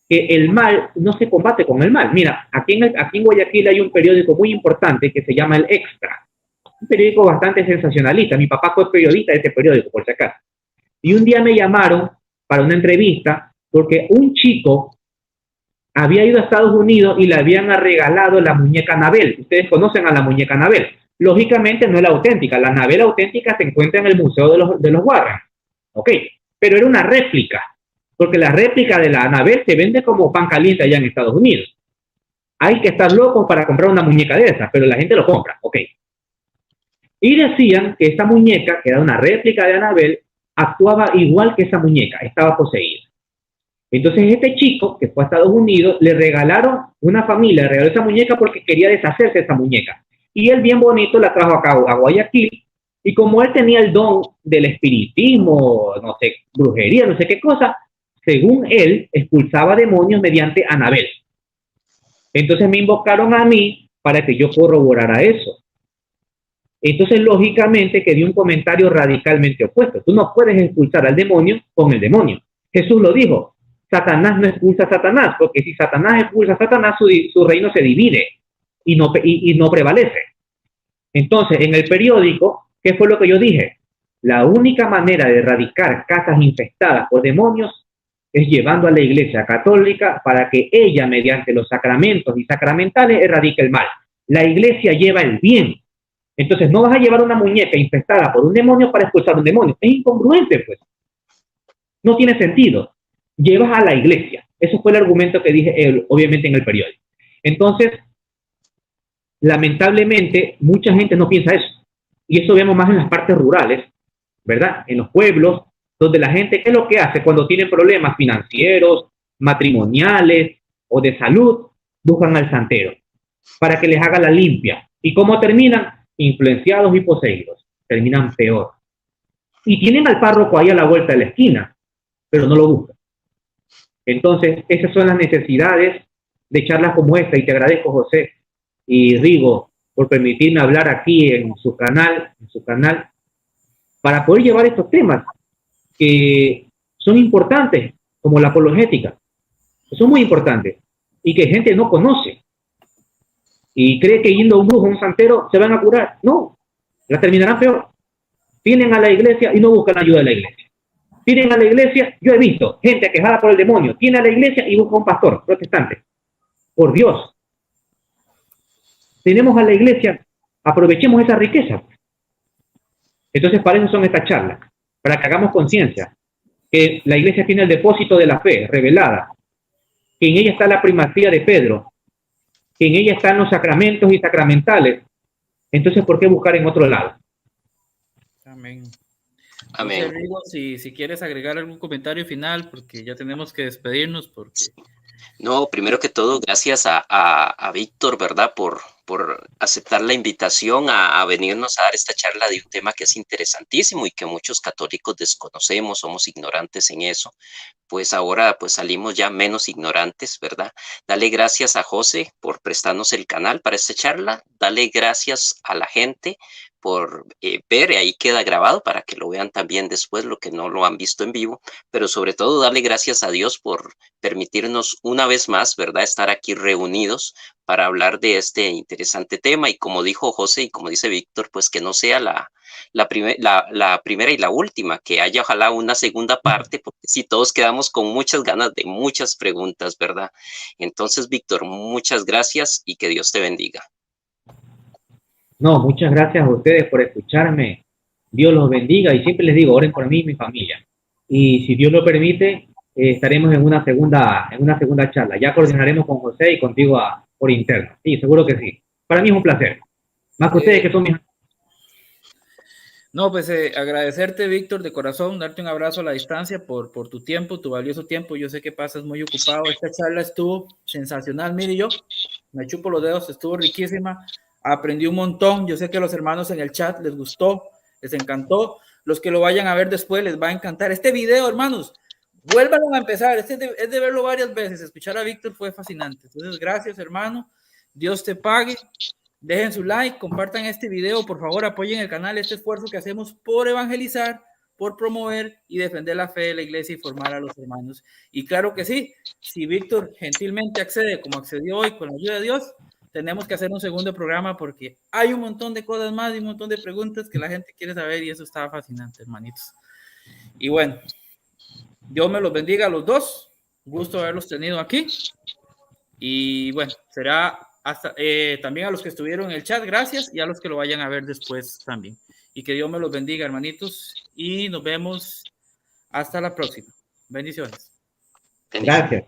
S3: que el mal no se combate con el mal. Mira, aquí en Guayaquil hay un periódico muy importante que se llama El Extra. Un periódico bastante sensacionalista. Mi papá fue periodista de ese periódico, por si acaso. Y un día me llamaron para una entrevista porque un chico había ido a Estados Unidos y le habían regalado la muñeca Anabel. Ustedes conocen a la muñeca Anabel. Lógicamente no es la auténtica. La Anabel auténtica se encuentra en el Museo de los Warren. Ok, pero era una réplica, porque la réplica de la Anabel se vende como pan caliente allá en Estados Unidos. Hay que estar locos para comprar una muñeca de esas, pero la gente lo compra. Ok. Y decían que esta muñeca, que era una réplica de Anabel, actuaba igual que esa muñeca, estaba poseída. Entonces este chico, que fue a Estados Unidos, le regalaron, una familia le regaló esa muñeca porque quería deshacerse de esa muñeca. Y él bien bonito la trajo acá a Guayaquil, y como él tenía el don del espiritismo, no sé, brujería, no sé qué cosa, según él, expulsaba demonios mediante Anabel. Entonces me invocaron a mí para que yo corroborara eso. Entonces, lógicamente, que dio un comentario radicalmente opuesto. Tú no puedes expulsar al demonio con el demonio. Jesús lo dijo, Satanás no expulsa a Satanás, porque si Satanás expulsa a Satanás, su reino se divide y no prevalece. Entonces, en el periódico, ¿qué fue lo que yo dije? La única manera de erradicar casas infestadas por demonios es llevando a la iglesia católica para que ella, mediante los sacramentos y sacramentales, erradique el mal. La iglesia lleva el bien. Entonces, no vas a llevar una muñeca infestada por un demonio para expulsar un demonio. Es incongruente, pues. No tiene sentido. Llevas a la iglesia. Ese fue el argumento que dije, obviamente, en el periódico. Entonces, lamentablemente, mucha gente no piensa eso. Y eso vemos más en las partes rurales, ¿verdad? En los pueblos, donde la gente, ¿qué es lo que hace cuando tienen problemas financieros, matrimoniales o de salud? Buscan al santero para que les haga la limpia. ¿Y cómo terminan? Influenciados y poseídos. Terminan peor. Y tienen al párroco ahí a la vuelta de la esquina, pero no lo buscan. Entonces, esas son las necesidades de charlas como esta, y te agradezco, José y Rigo, por permitirme hablar aquí en su canal, para poder llevar estos temas que son importantes, como la apologética, que son muy importantes y que gente no conoce y cree que yendo a un brujo, a un santero, se van a curar. No, la terminarán peor. Vienen a la iglesia y no buscan ayuda de la iglesia. Vienen a la iglesia, yo he visto gente quejada por el demonio, viene a la iglesia y busca un pastor protestante. Por Dios, tenemos a la iglesia, aprovechemos esa riqueza. Entonces, para eso son estas charlas, para que hagamos conciencia que la iglesia tiene el depósito de la fe revelada, que en ella está la primacía de Pedro, que en ella están los sacramentos y sacramentales. Entonces, ¿por qué buscar en otro lado?
S1: Amén.
S2: Amén.
S1: Entonces, Rigo, si quieres agregar algún comentario final, porque ya tenemos que despedirnos, porque...
S2: No, primero que todo, gracias a Víctor, ¿verdad? Por aceptar la invitación a venirnos a dar esta charla de un tema que es interesantísimo y que muchos católicos desconocemos, somos ignorantes en eso. Pues ahora pues salimos ya menos ignorantes, ¿verdad? Dale gracias a José por prestarnos el canal para esta charla. Dale gracias a la gente por ver, ahí queda grabado para que lo vean también después, lo que no lo han visto en vivo, pero sobre todo darle gracias a Dios por permitirnos una vez más, ¿verdad?, estar aquí reunidos para hablar de este interesante tema. Y como dijo José y como dice Víctor, pues que no sea la primera y la última, que haya ojalá una segunda parte, porque si todos quedamos con muchas ganas de muchas preguntas, ¿verdad? Entonces, Víctor, muchas gracias y que Dios te bendiga.
S3: No, muchas gracias a ustedes por escucharme. Dios los bendiga y siempre les digo, oren por mí y mi familia. Y si Dios lo permite, estaremos en una segunda charla. Ya coordinaremos con José y contigo por interno. Sí, seguro que sí. Para mí es un placer. Más que ustedes que son mis...
S1: No, pues agradecerte, Víctor, de corazón, darte un abrazo a la distancia por tu tiempo, tu valioso tiempo. Yo sé que pasas muy ocupado. Esta charla estuvo sensacional. Mire, yo me chupo los dedos, estuvo riquísima. Aprendí un montón. Yo sé que a los hermanos en el chat les gustó, les encantó. Los que lo vayan a ver después les va a encantar. Este video, hermanos, vuélvanlo a empezar. Es de verlo varias veces. Escuchar a Víctor fue fascinante. Entonces, gracias, hermano. Dios te pague. Dejen su like, compartan este video, por favor, apoyen el canal, este esfuerzo que hacemos por evangelizar, por promover y defender la fe de la iglesia y formar a los hermanos. Y claro que sí, si Víctor gentilmente accede como accedió hoy con la ayuda de Dios, tenemos que hacer un segundo programa porque hay un montón de cosas más y un montón de preguntas que la gente quiere saber y eso está fascinante, hermanitos. Y bueno, Dios me los bendiga a los dos, gusto haberlos tenido aquí y bueno, será hasta también a los que estuvieron en el chat, gracias, y a los que lo vayan a ver después también. Y que Dios me los bendiga, hermanitos, y nos vemos hasta la próxima. Bendiciones.
S3: Gracias.